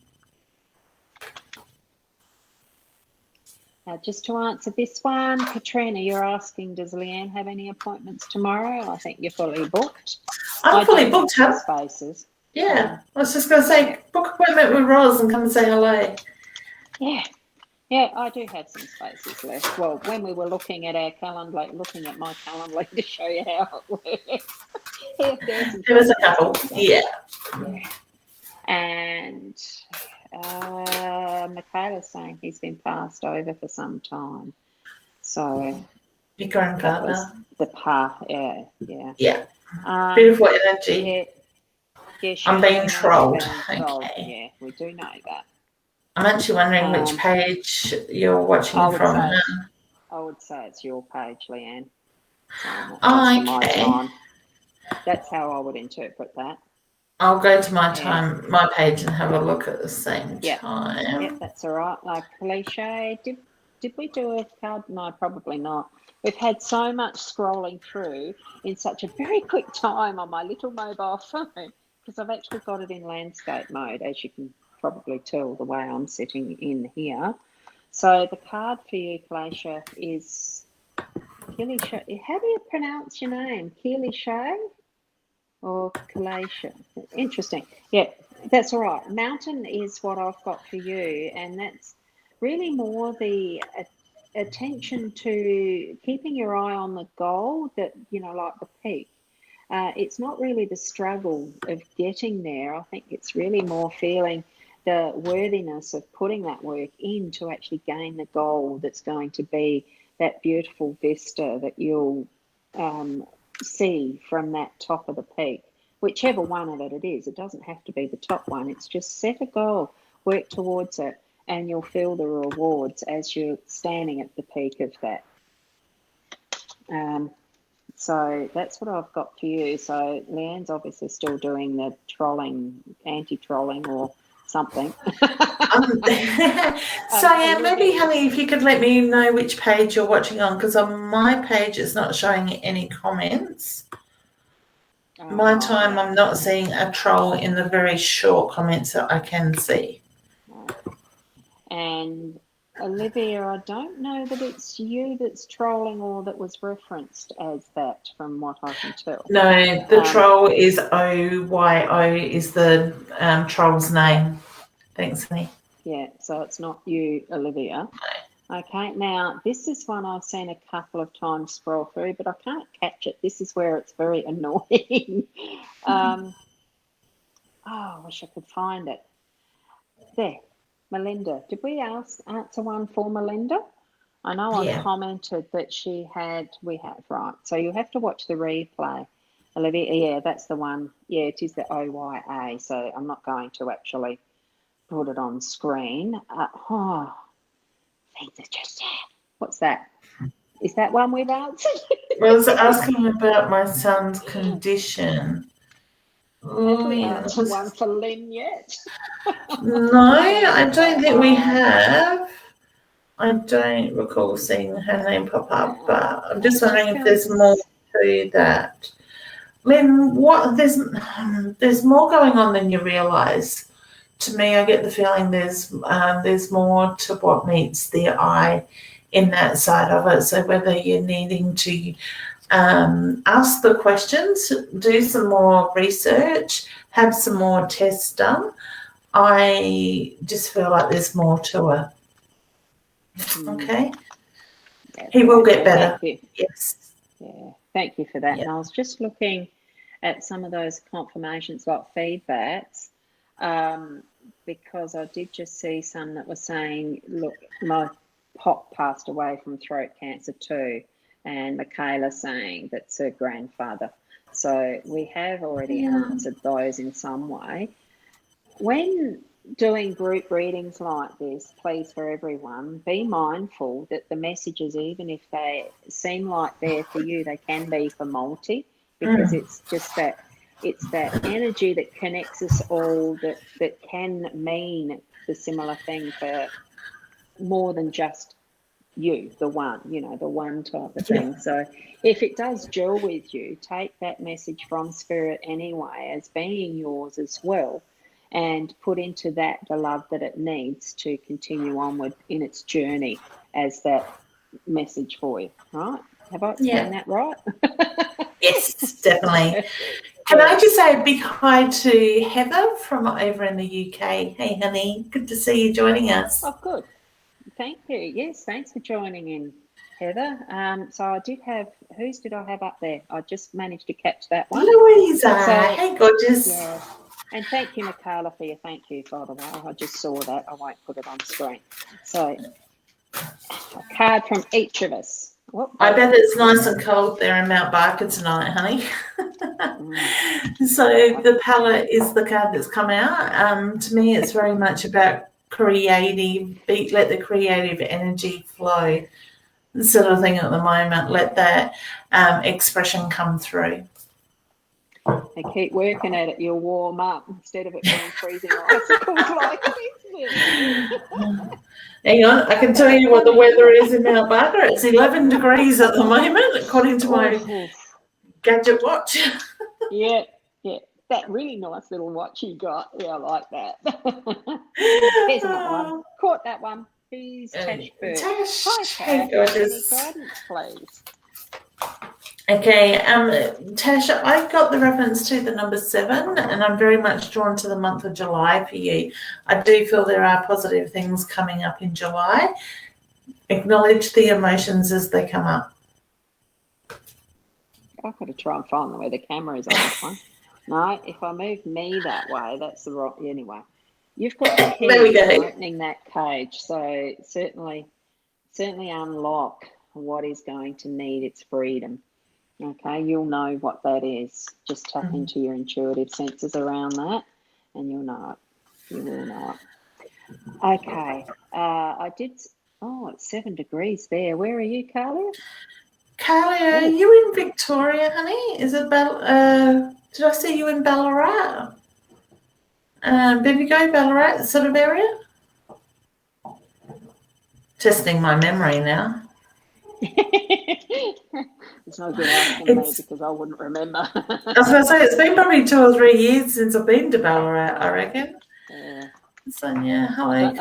Speaker 2: Now, just to answer this one, Katrina, you're asking, does Leanne have any appointments tomorrow? I think you're fully booked.
Speaker 1: I'm fully booked, huh?
Speaker 2: Spaces.
Speaker 1: Yeah. I was just going to say, book appointment with Roz and come and say hello.
Speaker 2: Yeah, I do have some spaces left. Well, when we were looking at our calendar, looking at my calendar to show you how it works.
Speaker 1: There was a couple, yeah.
Speaker 2: And Michaela's saying he's been passed over for some time. So
Speaker 1: your grandfather.
Speaker 2: The path, yeah.
Speaker 1: Beautiful energy.
Speaker 2: Yeah,
Speaker 1: I'm being trolled. Okay.
Speaker 2: Yeah, we do know that.
Speaker 1: I'm actually wondering which page you're watching from.
Speaker 2: I would say it's your page, Leanne.
Speaker 1: Okay.
Speaker 2: That's how I would interpret that.
Speaker 1: I'll go to my page and have a look at the same time.
Speaker 2: Yeah, that's all right. Like cliche. Did we do a card? No, probably not. We've had so much scrolling through in such a very quick time on my little mobile phone, because I've actually got it in landscape mode, as you can probably tell the way I'm sitting in here. So the card for you, Glacier, is Kilisha. How do you pronounce your name? Kilisha or Glacier? Interesting. Yeah, that's all right. Mountain is what I've got for you, and that's really more the attention to keeping your eye on the goal, that, like the peak. It's not really the struggle of getting there. I think it's really more feeling the worthiness of putting that work in to actually gain the goal that's going to be that beautiful vista that you'll see from that top of the peak, whichever one of it is. It doesn't have to be the top one. It's just set a goal, work towards it, and you'll feel the rewards as you're standing at the peak of that. So that's what I've got for you. So Leanne's obviously still doing the trolling, anti-trolling or something.
Speaker 1: Maybe, honey, if you could let me know which page you're watching on, because on my page it's not showing any comments. My time, I'm not seeing a troll in the very short comments that I can see.
Speaker 2: And Olivia, I don't know that it's you that's trolling or that was referenced as that, from what I can tell.
Speaker 1: No, the troll is OYO is the troll's name. Thanks, honey.
Speaker 2: Yeah, so it's not you, Olivia. No. Okay, now this is one I've seen a couple of times scroll through, but I can't catch it. This is where it's very annoying. I wish I could find it. There. Melinda, did we answer one for Melinda? I know I commented that we have, right. So you have to watch the replay. Olivia, yeah, that's the one. Yeah, it is the OYA. So I'm not going to actually put it on screen. What's that? Is that one we've answered?
Speaker 1: I was asking about my son's condition.
Speaker 2: Have we answered one for Lynn yet?
Speaker 1: No, I don't think we have. I don't recall seeing her name pop up, but I'm just wondering if there's more to that. Lynn, there's more going on than you realise. to me, I get the feeling there's more to what meets the eye in that side of it. So whether you're needing to ask the questions, do some more research, have some more tests done, I just feel like there's more to it. Okay.
Speaker 2: That's
Speaker 1: He will
Speaker 2: great.
Speaker 1: get better.
Speaker 2: Thank you.
Speaker 1: Yes.
Speaker 2: Yeah, thank you for that.
Speaker 1: Yeah.
Speaker 2: And I was just looking at some of those confirmations, like feedbacks, because I did just see some that were saying, look, my pop passed away from throat cancer too, and Michaela saying that's her grandfather. So we have already answered those in some way. When doing group readings like this, please, for everyone, be mindful that the messages, even if they seem like they're for you, they can be for multi, because it's just that energy that connects us all, that can mean the similar thing for more than just you, the one, the one type of thing. So if it does gel with you, take that message from Spirit anyway as being yours as well, and put into that the love that it needs to continue onward in its journey as that message for you, right? Have I explained that right?
Speaker 1: Yes, definitely. Can I just say a big hi to Heather from over in the UK? Hey, honey, good to see you joining us.
Speaker 2: Oh, good. Thank you. Yes, thanks for joining in, Heather. So I did have, whose did I have up there? I just managed to catch that one.
Speaker 1: Louisa, hey, gorgeous.
Speaker 2: Yeah. And thank you, Michaela, for your thank you, by the way. I just saw that. I won't put it on screen. So a card from each of us.
Speaker 1: I bet it's nice and cold there in Mount Barker tonight, honey. So the palette is the card that's come out. To me, it's very much about creative, let the creative energy flow sort of thing at the moment. Let that expression come through.
Speaker 2: And keep working at it. You'll warm up instead of it being freezing icicles like this.
Speaker 1: Hang on, I can tell you what the weather is in Mount Barker. It's 11 degrees at the moment, according to my gadget watch.
Speaker 2: Yeah. That really nice little watch you got. Yeah, I like that. There's another one. Caught that one. Who's Tash first? Hi, Tash. Any guidance, please?
Speaker 1: Okay, Tash, I got the reference to the number 7, and I'm very much drawn to the month of July for you. I do feel there are positive things coming up in July. Acknowledge the emotions as they come up.
Speaker 2: I've got to try and find where the camera is on this one. No, if I move me that way, that's the right. Anyway, you've got the key to opening that cage. So certainly unlock what is going to need its freedom. Okay, you'll know what that is. Just tap into your intuitive senses around that, and you'll know it. You will know it. Okay, I did. Oh, it's 7 degrees there. Where are you, Carlia?
Speaker 1: Carlia, are you in Victoria, honey? Is it did I see you in Ballarat? Bendigo, Ballarat sort of area? Testing my memory now.
Speaker 2: It's no good asking me because I wouldn't remember.
Speaker 1: I was going to say, it's been probably 2 or 3 years since I've been to Ballarat, I reckon.
Speaker 2: Yeah.
Speaker 1: So, yeah, hello.
Speaker 2: I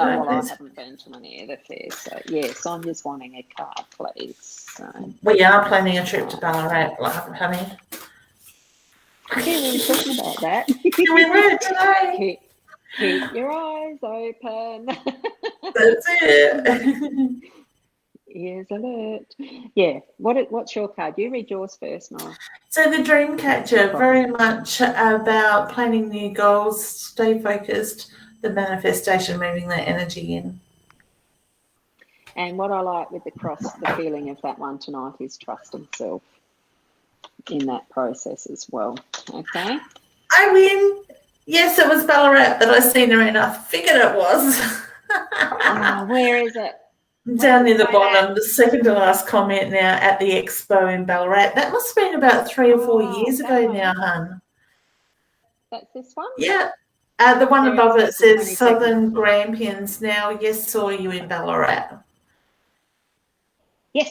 Speaker 2: haven't been to many of the fairs. So, yes, I'm just wanting a card, please. So.
Speaker 1: We are planning a trip to Ballarat, honey.
Speaker 2: Yeah, we were talking about that.
Speaker 1: We were today.
Speaker 2: Keep your eyes open.
Speaker 1: That's it.
Speaker 2: Ears alert. Yeah. What's your card? You read yours first, Nora.
Speaker 1: So the dream catcher, very much about planning new goals, stay focused, the manifestation, moving that energy in.
Speaker 2: And what I like with the cross, the feeling of that one tonight is trusting self in that process as well. Okay.
Speaker 1: I win. Yes, it was Ballarat that I seen her in. I figured it was.
Speaker 2: Where is it?
Speaker 1: Down near the bottom, the second to last comment now at the expo in Ballarat. That must have been about 3 or 4 years ago now, hun.
Speaker 2: That's this one?
Speaker 1: Yeah. The one above it says Southern Grampians. Now, yes, saw you in Ballarat.
Speaker 2: Yes,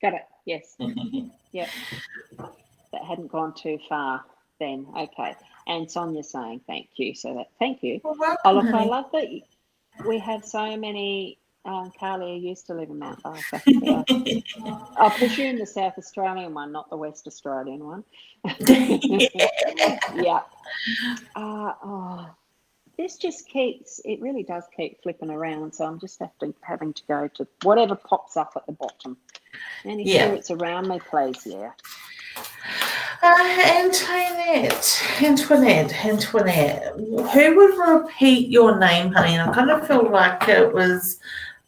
Speaker 2: got it. Yes. Yep. That hadn't gone too far. then. Okay. And Sonia's saying thank you. So thank you.
Speaker 1: Well, welcome,
Speaker 2: Oh, look, I
Speaker 1: honey.
Speaker 2: love that we have so many. Carly used to live in Mount Barker. Yeah. I presume the South Australian one, not the West Australian one. Yeah. This just keeps, it really does keep flipping around. So I'm just having to go to whatever pops up at the bottom. Any spirits around me, please? Yeah.
Speaker 1: Antoinette. Who would repeat your name, honey? And I kind of feel like it was,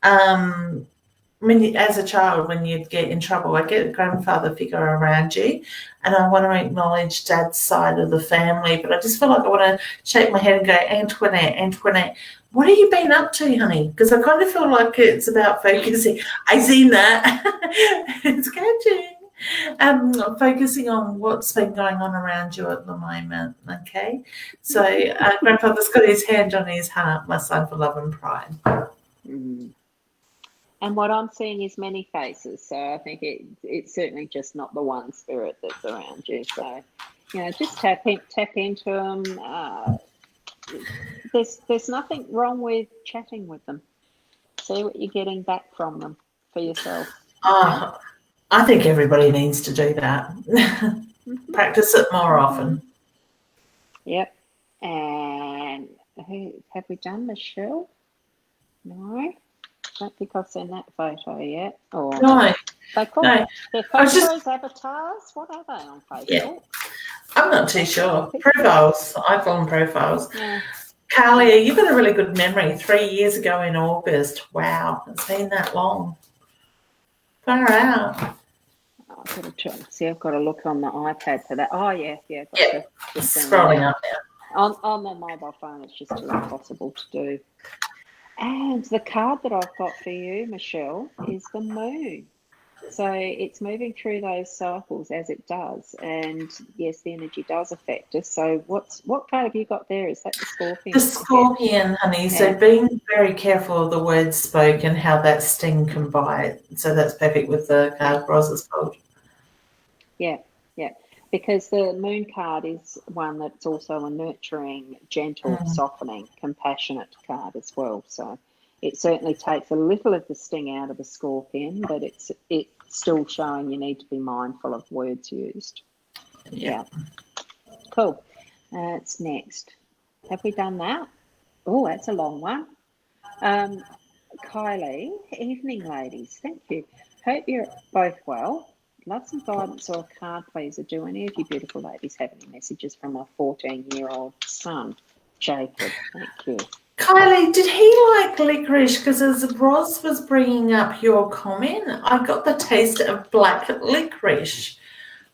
Speaker 1: as a child, when you'd get in trouble, I get a grandfather figure around you, and I want to acknowledge Dad's side of the family, but I just feel like I want to shake my head and go, Antoinette, what have you been up to, honey? Because I kind of feel like it's about focusing. I seen that. It's catching. Focusing on what's been going on around you at the moment, okay? So Grandfather's got his hand on his heart, my son, for love and pride.
Speaker 2: Mm. And what I'm seeing is many faces, so I think it's certainly just not the one spirit that's around you. So, just tap into them. There's nothing wrong with chatting with them. See what you're getting back from them for yourself.
Speaker 1: I think everybody needs to do that. Mm-hmm. Practice it more often.
Speaker 2: Yep. And have we done Michelle? No. Don't think I've seen that photo yet. Or
Speaker 1: no.
Speaker 2: They call their photos avatars. What are they on Facebook?
Speaker 1: Yeah. I'm not too sure. Profiles. I call them profiles. Yeah. Carly, you've got a really good memory. 3 years ago in August. Wow. It's been that long. Far out.
Speaker 2: I've got to try. See, I've got to look on the iPad for that. Oh, yeah.
Speaker 1: Scrolling up now.
Speaker 2: On the mobile phone, it's just too impossible to do. And the card that I've got for you, Michelle, is the moon. So it's moving through those cycles as it does. And yes, the energy does affect us. So what card have you got there? Is that the Scorpion?
Speaker 1: The Scorpion, honey. Yeah. So being very careful of the words spoke and how that sting can bite. So that's perfect with the card Rosa's pulled.
Speaker 2: Yeah. Because the moon card is one that's also a nurturing, gentle, softening, compassionate card as well. So it certainly takes a little of the sting out of the Scorpion, but it's still showing you need to be mindful of words used. Yeah. Cool. It's next. Have we done that? Oh, that's a long one. Kylie, evening, ladies. Thank you. Hope you're both well. Love some guidance or a card, please. Or do any of you beautiful ladies have any messages from my 14-year-old son, Jacob? Thank you.
Speaker 1: Kylie, did he like licorice? Because as Roz was bringing up your comment, I got the taste of black licorice.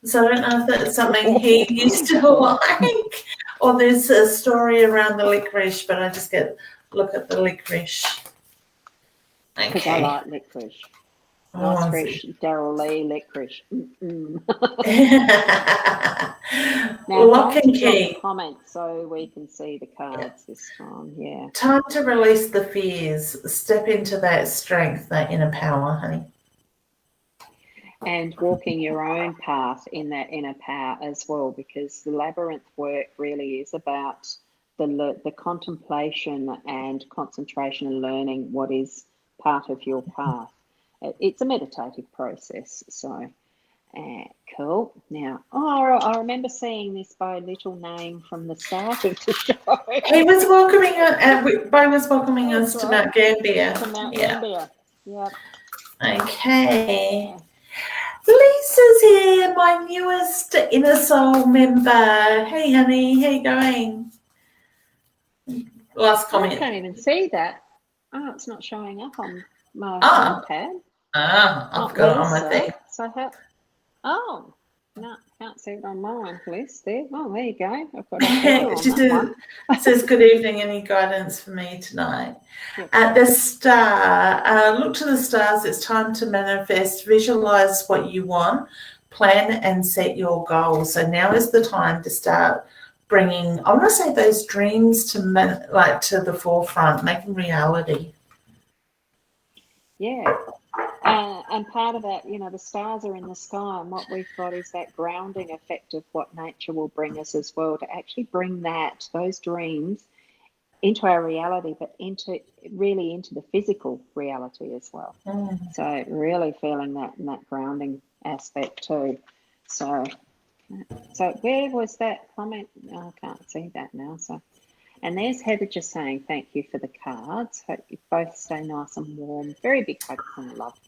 Speaker 1: So I don't know if that's something he used to like, or there's a story around the licorice, but I just look at the licorice.
Speaker 2: Okay. Because I like licorice. Nice fresh Daryl Lee licorice. Now,
Speaker 1: lock and key.
Speaker 2: Comment so we can see the cards this time. Yeah.
Speaker 1: Time to release the fears. Step into that strength, that inner power, honey.
Speaker 2: And walking your own path in that inner power as well, because the labyrinth work really is about the contemplation and concentration and learning what is part of your path. It's a meditative process, so cool. Now, I remember seeing this by little name from the start of the show.
Speaker 1: He was welcoming us to Mount Gambier.
Speaker 2: To Mount Gambier. Yep.
Speaker 1: Okay. Lisa's here, my newest Inner Soul member. Hey, honey, how you going? Last comment.
Speaker 2: I can't even see that. Oh, it's not showing up on my iPad.
Speaker 1: I've got it on my thing.
Speaker 2: So no, can't see it on my list there. Oh, there you go. I've got it.
Speaker 1: She says, good evening, any guidance for me tonight? At the star, look to the stars. It's time to manifest, visualize what you want, plan and set your goals. So now is the time to start bringing, I want to say, those dreams to the forefront, make them reality.
Speaker 2: Yeah. And part of that, the stars are in the sky, and what we've got is that grounding effect of what nature will bring us as well, to actually bring those dreams into our reality, but into the physical reality as well. So really feeling that and that grounding aspect too. So where was that comment? Oh, I can't see that now. So, and there's Heather just saying thank you for the cards. Hope you both stay nice and warm. Very big hugs and love.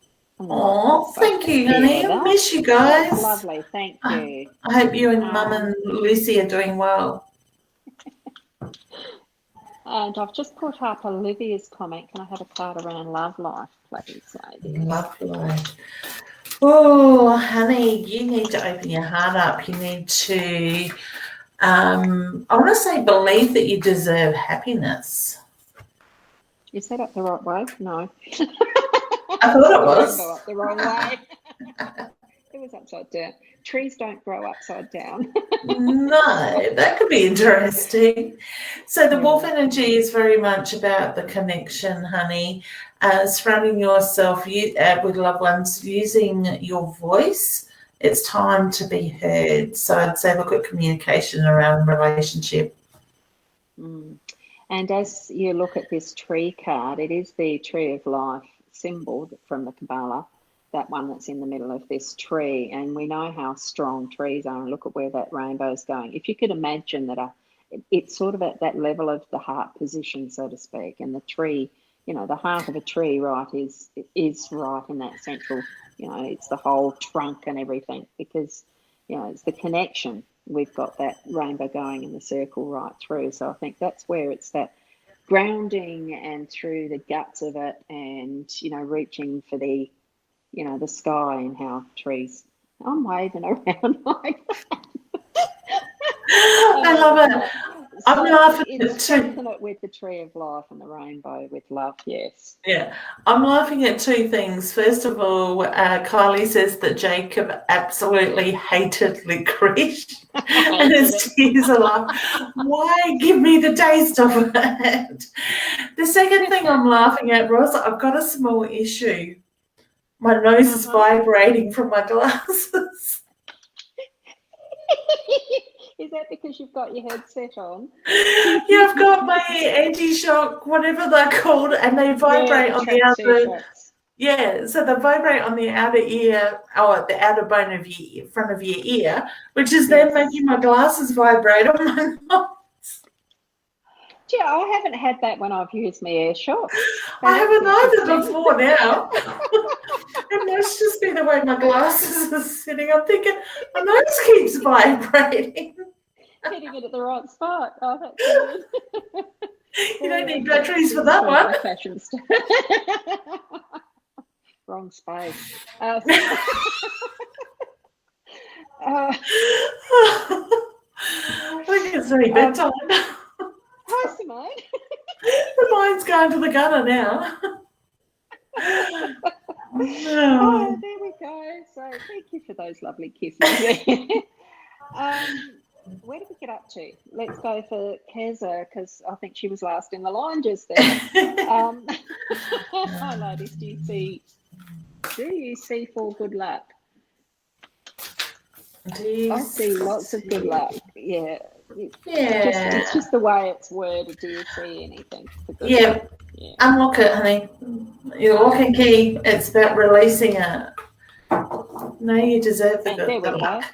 Speaker 1: Oh, thank you, honey. I miss you guys.
Speaker 2: That's lovely. Thank you.
Speaker 1: I hope you and Mum and Lucy are doing well.
Speaker 2: And I've just put up Olivia's comment. Can I have a card around love life, please, ladies?
Speaker 1: Love life. Oh, honey, you need to open your heart up. You need to, I want to say, believe that you deserve happiness.
Speaker 2: Is that up the right way? No.
Speaker 1: I thought it was.
Speaker 2: Go up the wrong way. It was upside down. Trees don't grow upside down.
Speaker 1: No, that could be interesting. So the wolf energy is very much about the connection, honey. Surrounding yourself with loved ones, using your voice. It's time to be heard. So I'd say look at communication around relationship.
Speaker 2: And as you look at this tree card, it is the tree of life symbol from the Kabbalah, that one that's in the middle of this tree. And we know how strong trees are, and look at where that rainbow is going. If you could imagine that it's sort of at that level of the heart position, so to speak, and the tree, the heart of a tree, right, is right in that central, it's the whole trunk and everything, because, it's the connection. We've got that rainbow going in the circle right through. So I think that's where it's that grounding and through the guts of it, and, reaching for the, the sky, and how trees, I'm waving around like that.
Speaker 1: I love it. I'm laughing at
Speaker 2: strengthen it with the tree of life and the rainbow with love, yes.
Speaker 1: Yeah, I'm laughing at two things. First of all, Kylie says that Jacob absolutely hated licorice, and his tears are like, why give me the taste of it? The second thing I'm laughing at, Ross, I've got a small issue. My nose is vibrating from my glasses.
Speaker 2: Is that because you've got your headset on?
Speaker 1: Yeah, I've got my anti-shock, whatever they're called, and they vibrate on the outer. Yeah, so they vibrate on the outer ear, or the outer bone of your front of your ear, which is then making my glasses vibrate on my nose.
Speaker 2: Yeah, I haven't had that when I've used my air shock.
Speaker 1: I haven't either before now. It must just be the way my glasses are sitting. I'm thinking, my nose keeps vibrating.
Speaker 2: Hitting it at the right spot. Oh, that's good.
Speaker 1: You don't need batteries for that one.
Speaker 2: Fashion stuff. Wrong space. I
Speaker 1: think it's very bedtime.
Speaker 2: Hi, Simone.
Speaker 1: The mind's going to the gutter now.
Speaker 2: Oh, there we go. So thank you for those lovely kisses. Where did we get up to? Let's go for Keza, because I think she was last in the line just there. Hi, ladies. Do you see for good luck? I see lots of good luck. Yeah. It's just the way it's worded. Do you see anything for good luck? Yeah.
Speaker 1: Unlock it, honey. Your lock and key. It's about releasing it. No, you deserve the good luck.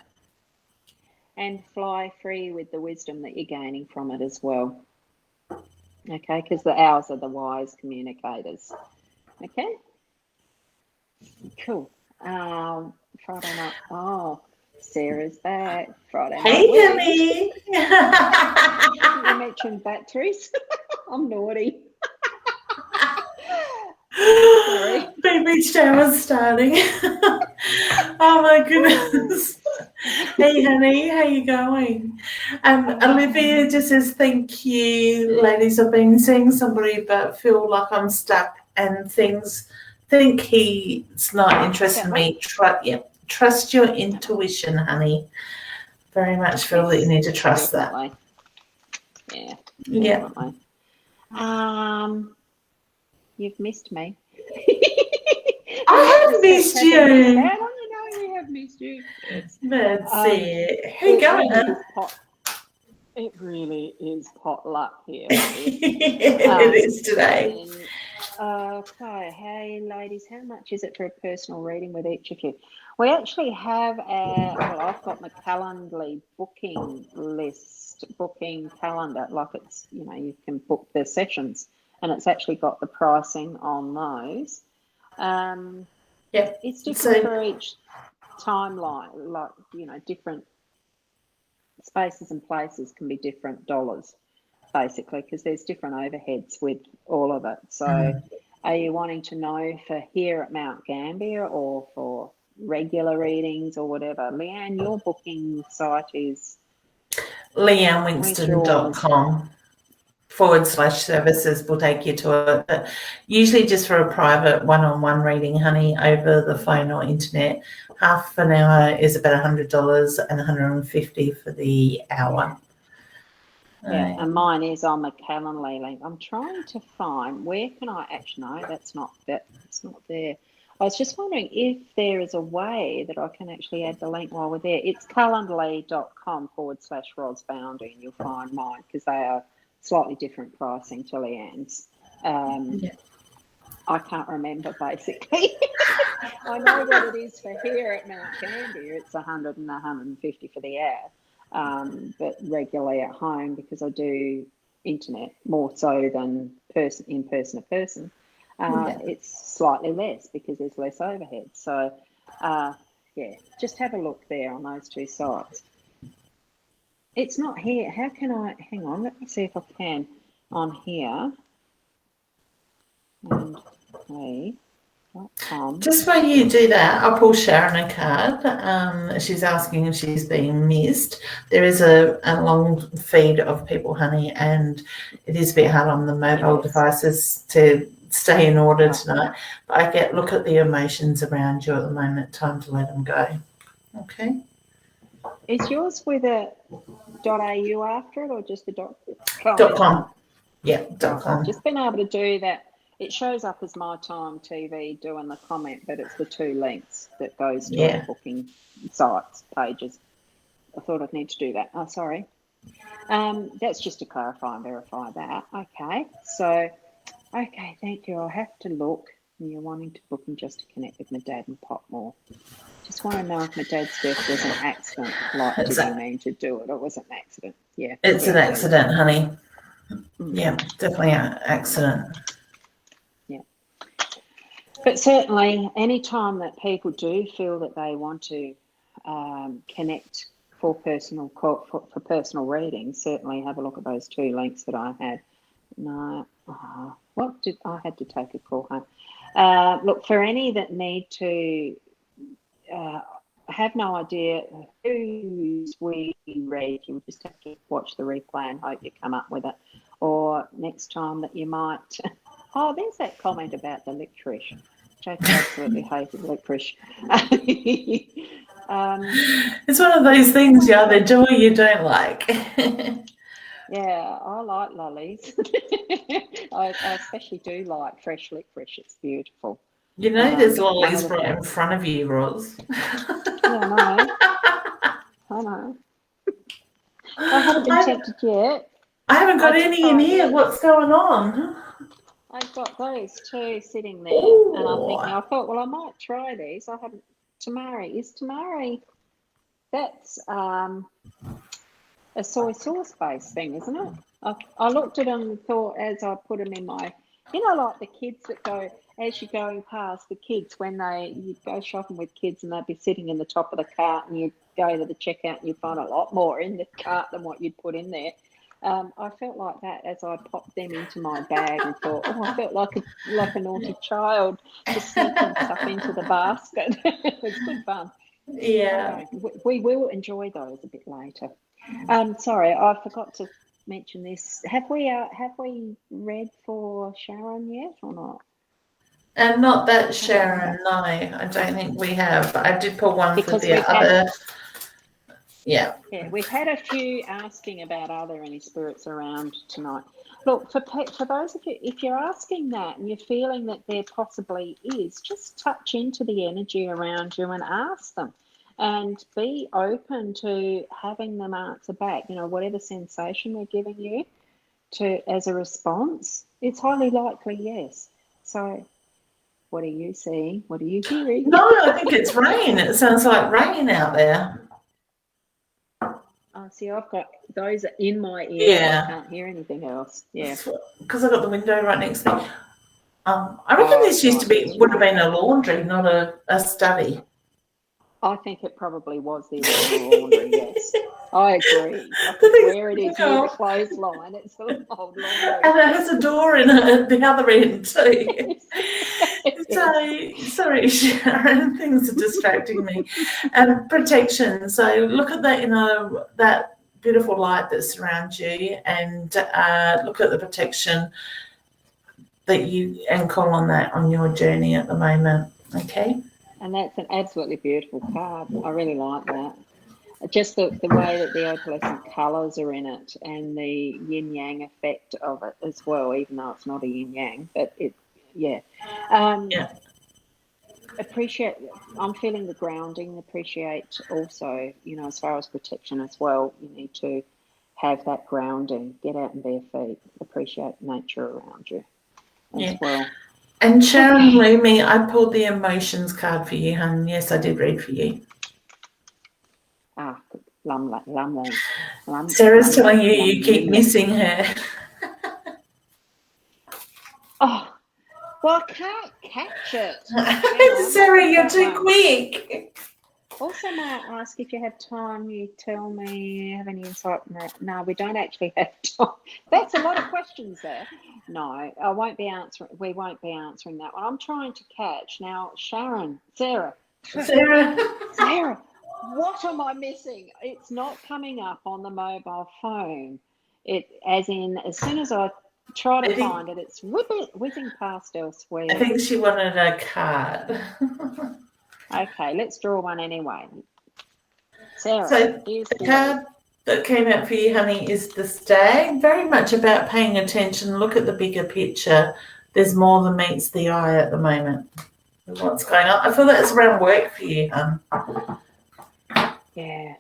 Speaker 2: And fly free with the wisdom that you're gaining from it as well. Okay, because the owls are the wise communicators. Okay? Cool. Friday night. Oh, Sarah's back. Friday night.
Speaker 1: Hey, honey.
Speaker 2: You mentioned batteries. I'm naughty.
Speaker 1: Sorry. Baby shower's starting. Oh my goodness. Hey honey, how you going? Olivia just says thank you, ladies. I've been seeing somebody but feel like I'm stuck and think he's not interested in me. Trust your intuition, honey. Very much feel that you need to trust
Speaker 2: definitely. That.
Speaker 1: Yeah.
Speaker 2: Definitely. You've missed me.
Speaker 1: I have missed you.
Speaker 2: How long we have missed you?
Speaker 1: That's it. How you going?
Speaker 2: It really is potluck here.
Speaker 1: It is today.
Speaker 2: Okay, hey ladies, how much is it for a personal reading with each of you? We actually have I've got my Calendly booking calendar, like it's, you can book the sessions, and it's actually got the pricing on those.
Speaker 1: Yeah.
Speaker 2: It's different for each timeline, like, different spaces and places can be different dollars, basically, because there's different overheads with all of it. So are you wanting to know for here at Mount Gambier or for regular readings or whatever? Leanne, your booking site is
Speaker 1: leannewinston.com/services will take you to it. But usually just for a private one-on-one reading, honey, over the phone or internet, half an hour is about $100 and $150 for the hour.
Speaker 2: Yeah, and mine is on the Calendly link. I'm trying to find, where can I actually know it's not there. I was just wondering if there is a way that I can actually add the link while we're there. It's calendly.com/Rod's Boundary, and you'll find mine, because they are slightly different pricing to Leanne's. I can't remember, basically. I know what it is for here at Mount Gambier. It's $100 and $150 for the hour. But regularly at home, because I do internet more so than in person to person, it's slightly less because there's less overhead. So, just have a look there on those two sites. It's not here. How can I? Hang on. Let me see if I can on here. And
Speaker 1: just while you do that, I'll pull Sharon a card. She's asking if she's being missed. There is a long feed of people, honey, and it is a bit hard on the mobile devices to stay in order tonight. But I look at the emotions around you at the moment. Time to let them go. Okay.
Speaker 2: Is yours with a .au after it, or just the
Speaker 1: .com? Yeah, .com.
Speaker 2: I've just been able to do that. It shows up as My Time TV doing the comment, but it's the two links that goes to the booking sites pages. I thought I'd need to do that. Oh, sorry. That's just to clarify and verify that. Okay. So, thank you. I'll have to look. You're wanting to book them just to connect with my dad and Pop more. Just want to know if my dad's death was an accident. Like, did he mean to do it, or was it an accident? Yeah.
Speaker 1: It's an accident, honey. Yeah, definitely an accident.
Speaker 2: But certainly, any time that people do feel that they want to connect for personal readings, certainly have a look at those two links that I had. No, I had to take a call home. Look, for any that need to have no idea whose we read, you just have to watch the replay and hope you come up with it. Or next time that you might... Oh, there's that comment about the licorice. Jake absolutely hated licorice.
Speaker 1: It's one of those things you either do or you don't like.
Speaker 2: Yeah, I like lollies. I especially do like fresh licorice. It's beautiful.
Speaker 1: There's lollies right in front of you, Roz.
Speaker 2: Yeah, I know. I haven't been tempted yet.
Speaker 1: I haven't got any in here. What's going on?
Speaker 2: I've got those two sitting there, and I thought, well, I might try these. I haven't. Tamari, that's a soy sauce based thing, isn't it? I looked at them and thought, as I put them in my, like the kids that go, as you're going past the kids when you go shopping with kids and they'd be sitting in the top of the cart, and you go to the checkout and you find a lot more in the cart than what you'd put in there. I felt like that as I popped them into my bag and thought, I felt like a naughty child just sneaking stuff into the basket. It was good fun.
Speaker 1: Yeah.
Speaker 2: We will enjoy those a bit later. Sorry, I forgot to mention this. Have we read for Sharon yet or not?
Speaker 1: And not that Sharon, no, I don't think we have. I did put one because for the other. Yeah,
Speaker 2: we've had a few asking about are there any spirits around tonight. Look, for those of you, if you're asking that and you're feeling that there possibly is, just touch into the energy around you and ask them, and be open to having them answer back. You know, whatever sensation they're giving you as a response, it's highly likely yes. So, what are you seeing? What are you hearing?
Speaker 1: No, I think it's rain. It sounds like rain out there.
Speaker 2: Oh, see, I've got those in my ears.
Speaker 1: Yeah.
Speaker 2: I can't hear anything else. Yeah.
Speaker 1: Because I've got the window right next to me. I reckon this would have been a laundry, not a study.
Speaker 2: I think it probably was the original laundry, yes. I agree. I think where it is near the clothesline, it's an old laundry.
Speaker 1: And it has a door in it at the other end too. So, sorry, Sharon, things are distracting me. Protection. So look at that, that beautiful light that surrounds you, and look at the protection that and call on that on your journey at the moment. Okay.
Speaker 2: And that's an absolutely beautiful card. I really like that. Just the way that the opalescent colours are in it, and the yin yang effect of it as well, even though it's not a yin yang, but yeah. Appreciate, I'm feeling the grounding, appreciate also, as far as protection as well, you need to have that grounding, get out and bare feet, appreciate nature around you as well.
Speaker 1: And Sharon Lumi, I pulled the emotions card for you, hon. Yes, I did read for you.
Speaker 2: Lum.
Speaker 1: Sarah's telling you keep missing her.
Speaker 2: Oh, well, I can't catch it.
Speaker 1: Sarah, you're too quick.
Speaker 2: Also, may I ask if you have time, you tell me, you have any insight? No, we don't actually have time. That's a lot of questions there. No, I won't be answering. We won't be answering that one. I'm trying to catch now. Sarah, what am I missing? It's not coming up on the mobile phone. As soon as I try to find it, it's whizzing past elsewhere.
Speaker 1: I think she wanted a card.
Speaker 2: Okay, let's draw one anyway. Sarah,
Speaker 1: so the card that came out for you, honey, is the Stag. Very much about paying attention. Look at the bigger picture. There's more than meets the eye at the moment. What's going on? I feel that's around work for you, hon.
Speaker 2: Yeah.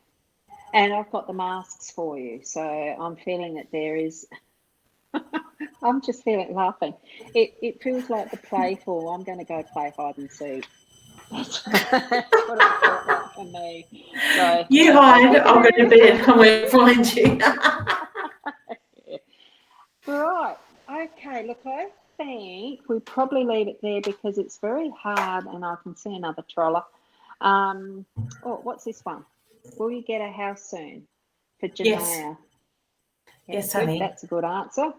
Speaker 2: And I've got the masks for you. So I'm feeling that there is... I'm just laughing. It feels like the playful. I'm going to go play hide and seek. That's what it felt like for me. So,
Speaker 1: you hide, I'll go to bed and we'll find you.
Speaker 2: Right. Okay, look, I think we probably leave it there because it's very hard and I can see another troller. What's this one? Will you get a house soon? For Janaya.
Speaker 1: Yes, honey.
Speaker 2: That's a good answer.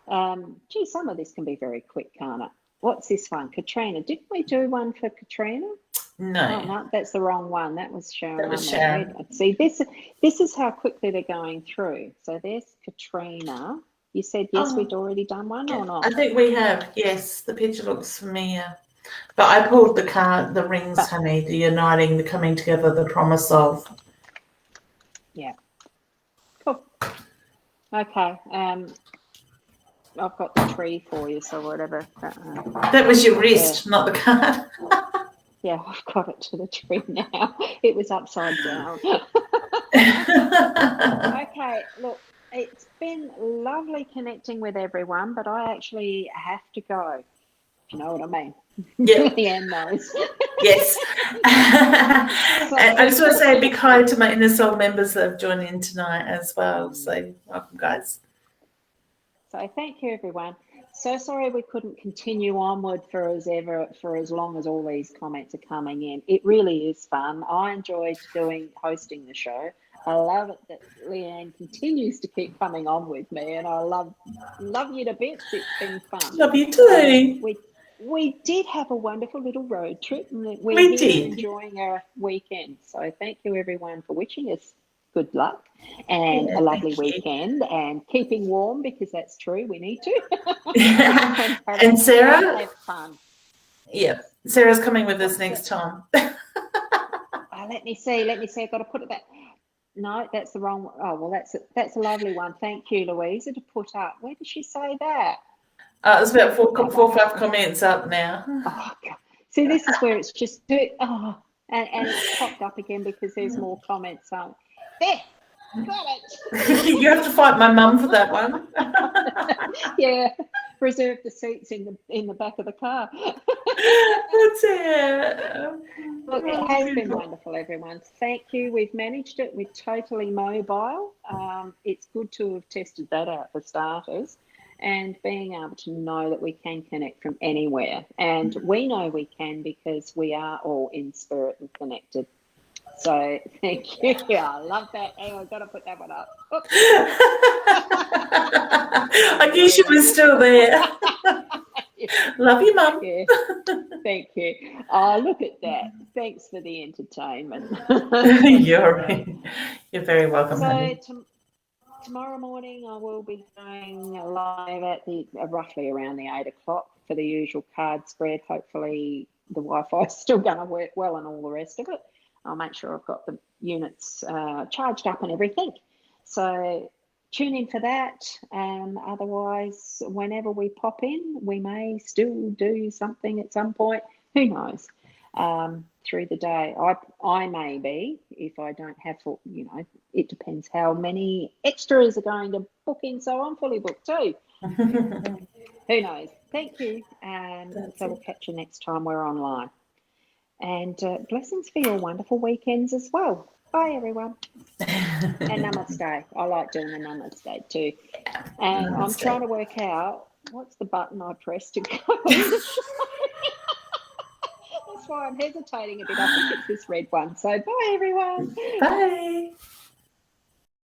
Speaker 2: Some of this can be very quick, can't it? What's this one? Katrina. Didn't we do one for Katrina?
Speaker 1: No.
Speaker 2: Oh, no, that's the wrong one. That was Sharon.
Speaker 1: That was Sharon.
Speaker 2: See, this is how quickly they're going through. So there's Katrina. You said yes, we'd already done one or not?
Speaker 1: I think we have, yes. The picture looks familiar. But I pulled the card, the rings, honey, the uniting, the coming together, the promise of.
Speaker 2: Yeah. Cool. Okay. I've got the tree for you, so whatever.
Speaker 1: That was your wrist, not the card.
Speaker 2: Yeah, I've got it to the tree now. It was upside down. Okay, look, it's been lovely connecting with everyone, but I actually have to go. If you know what I mean.
Speaker 1: Yeah.
Speaker 2: Leanne knows.
Speaker 1: Yes. I just want to say a big hi to my Inner Soul members that have joined in tonight as well. So welcome, guys.
Speaker 2: So thank you, everyone. So sorry we couldn't continue onward for as long as all these comments are coming in. It really is fun. I enjoyed hosting the show. I love it that Leanne continues to keep coming on with me, and I love you to bits. It's been fun.
Speaker 1: Love you too.
Speaker 2: We did have a wonderful little road trip, and we're enjoying our weekend. So thank you, everyone, for wishing us good luck and a lovely weekend and keeping warm, because that's true, we need to.
Speaker 1: And Sarah,
Speaker 2: have fun.
Speaker 1: Yeah, Sarah's coming with us next time.
Speaker 2: Let me see. I've got to put it back. No, that's the wrong one. Oh, well, that's a lovely one. Thank you, Louisa, to put up. Where did she say that?
Speaker 1: It's about four
Speaker 2: That
Speaker 1: or
Speaker 2: one.
Speaker 1: five comments up now.
Speaker 2: Oh, God. See, this is where it's just and it's popped up again because there's more comments. There, got it.
Speaker 1: You have to fight my mum for that one.
Speaker 2: Yeah, reserve the seats in the back of the car.
Speaker 1: That's it.
Speaker 2: Look, it has been wonderful, everyone. Thank you. We've managed it. We're totally mobile. It's good to have tested that out for starters, and being able to know that we can connect from anywhere. And we know we can because we are all in spirit and connected. So thank you. Yeah, I love that. Hang on, I've got to put that one up. Oops.
Speaker 1: I knew she was still there.
Speaker 2: Yeah.
Speaker 1: Love you, Mum.
Speaker 2: Yeah. Thank you. Oh, look at that. Thanks for the entertainment.
Speaker 1: You're very welcome, honey.
Speaker 2: So tomorrow morning I will be going live at roughly around the 8 o'clock for the usual card spread. Hopefully the Wi-Fi is still going to work well and all the rest of it. I'll make sure I've got the units charged up and everything. So tune in for that. Otherwise, whenever we pop in, we may still do something at some point. Who knows? Through the day, I may be, if I don't have full, it depends how many extras are going to book in. So I'm fully booked too. Who knows? Thank you. So we'll catch you next time we're online. And blessings for your wonderful weekends as well. Bye, everyone. And namaste. I like doing the namaste too. And I'm trying to work out what's the button I press to go. That's why I'm hesitating a bit. I think it's this red one. So bye, everyone.
Speaker 1: Bye.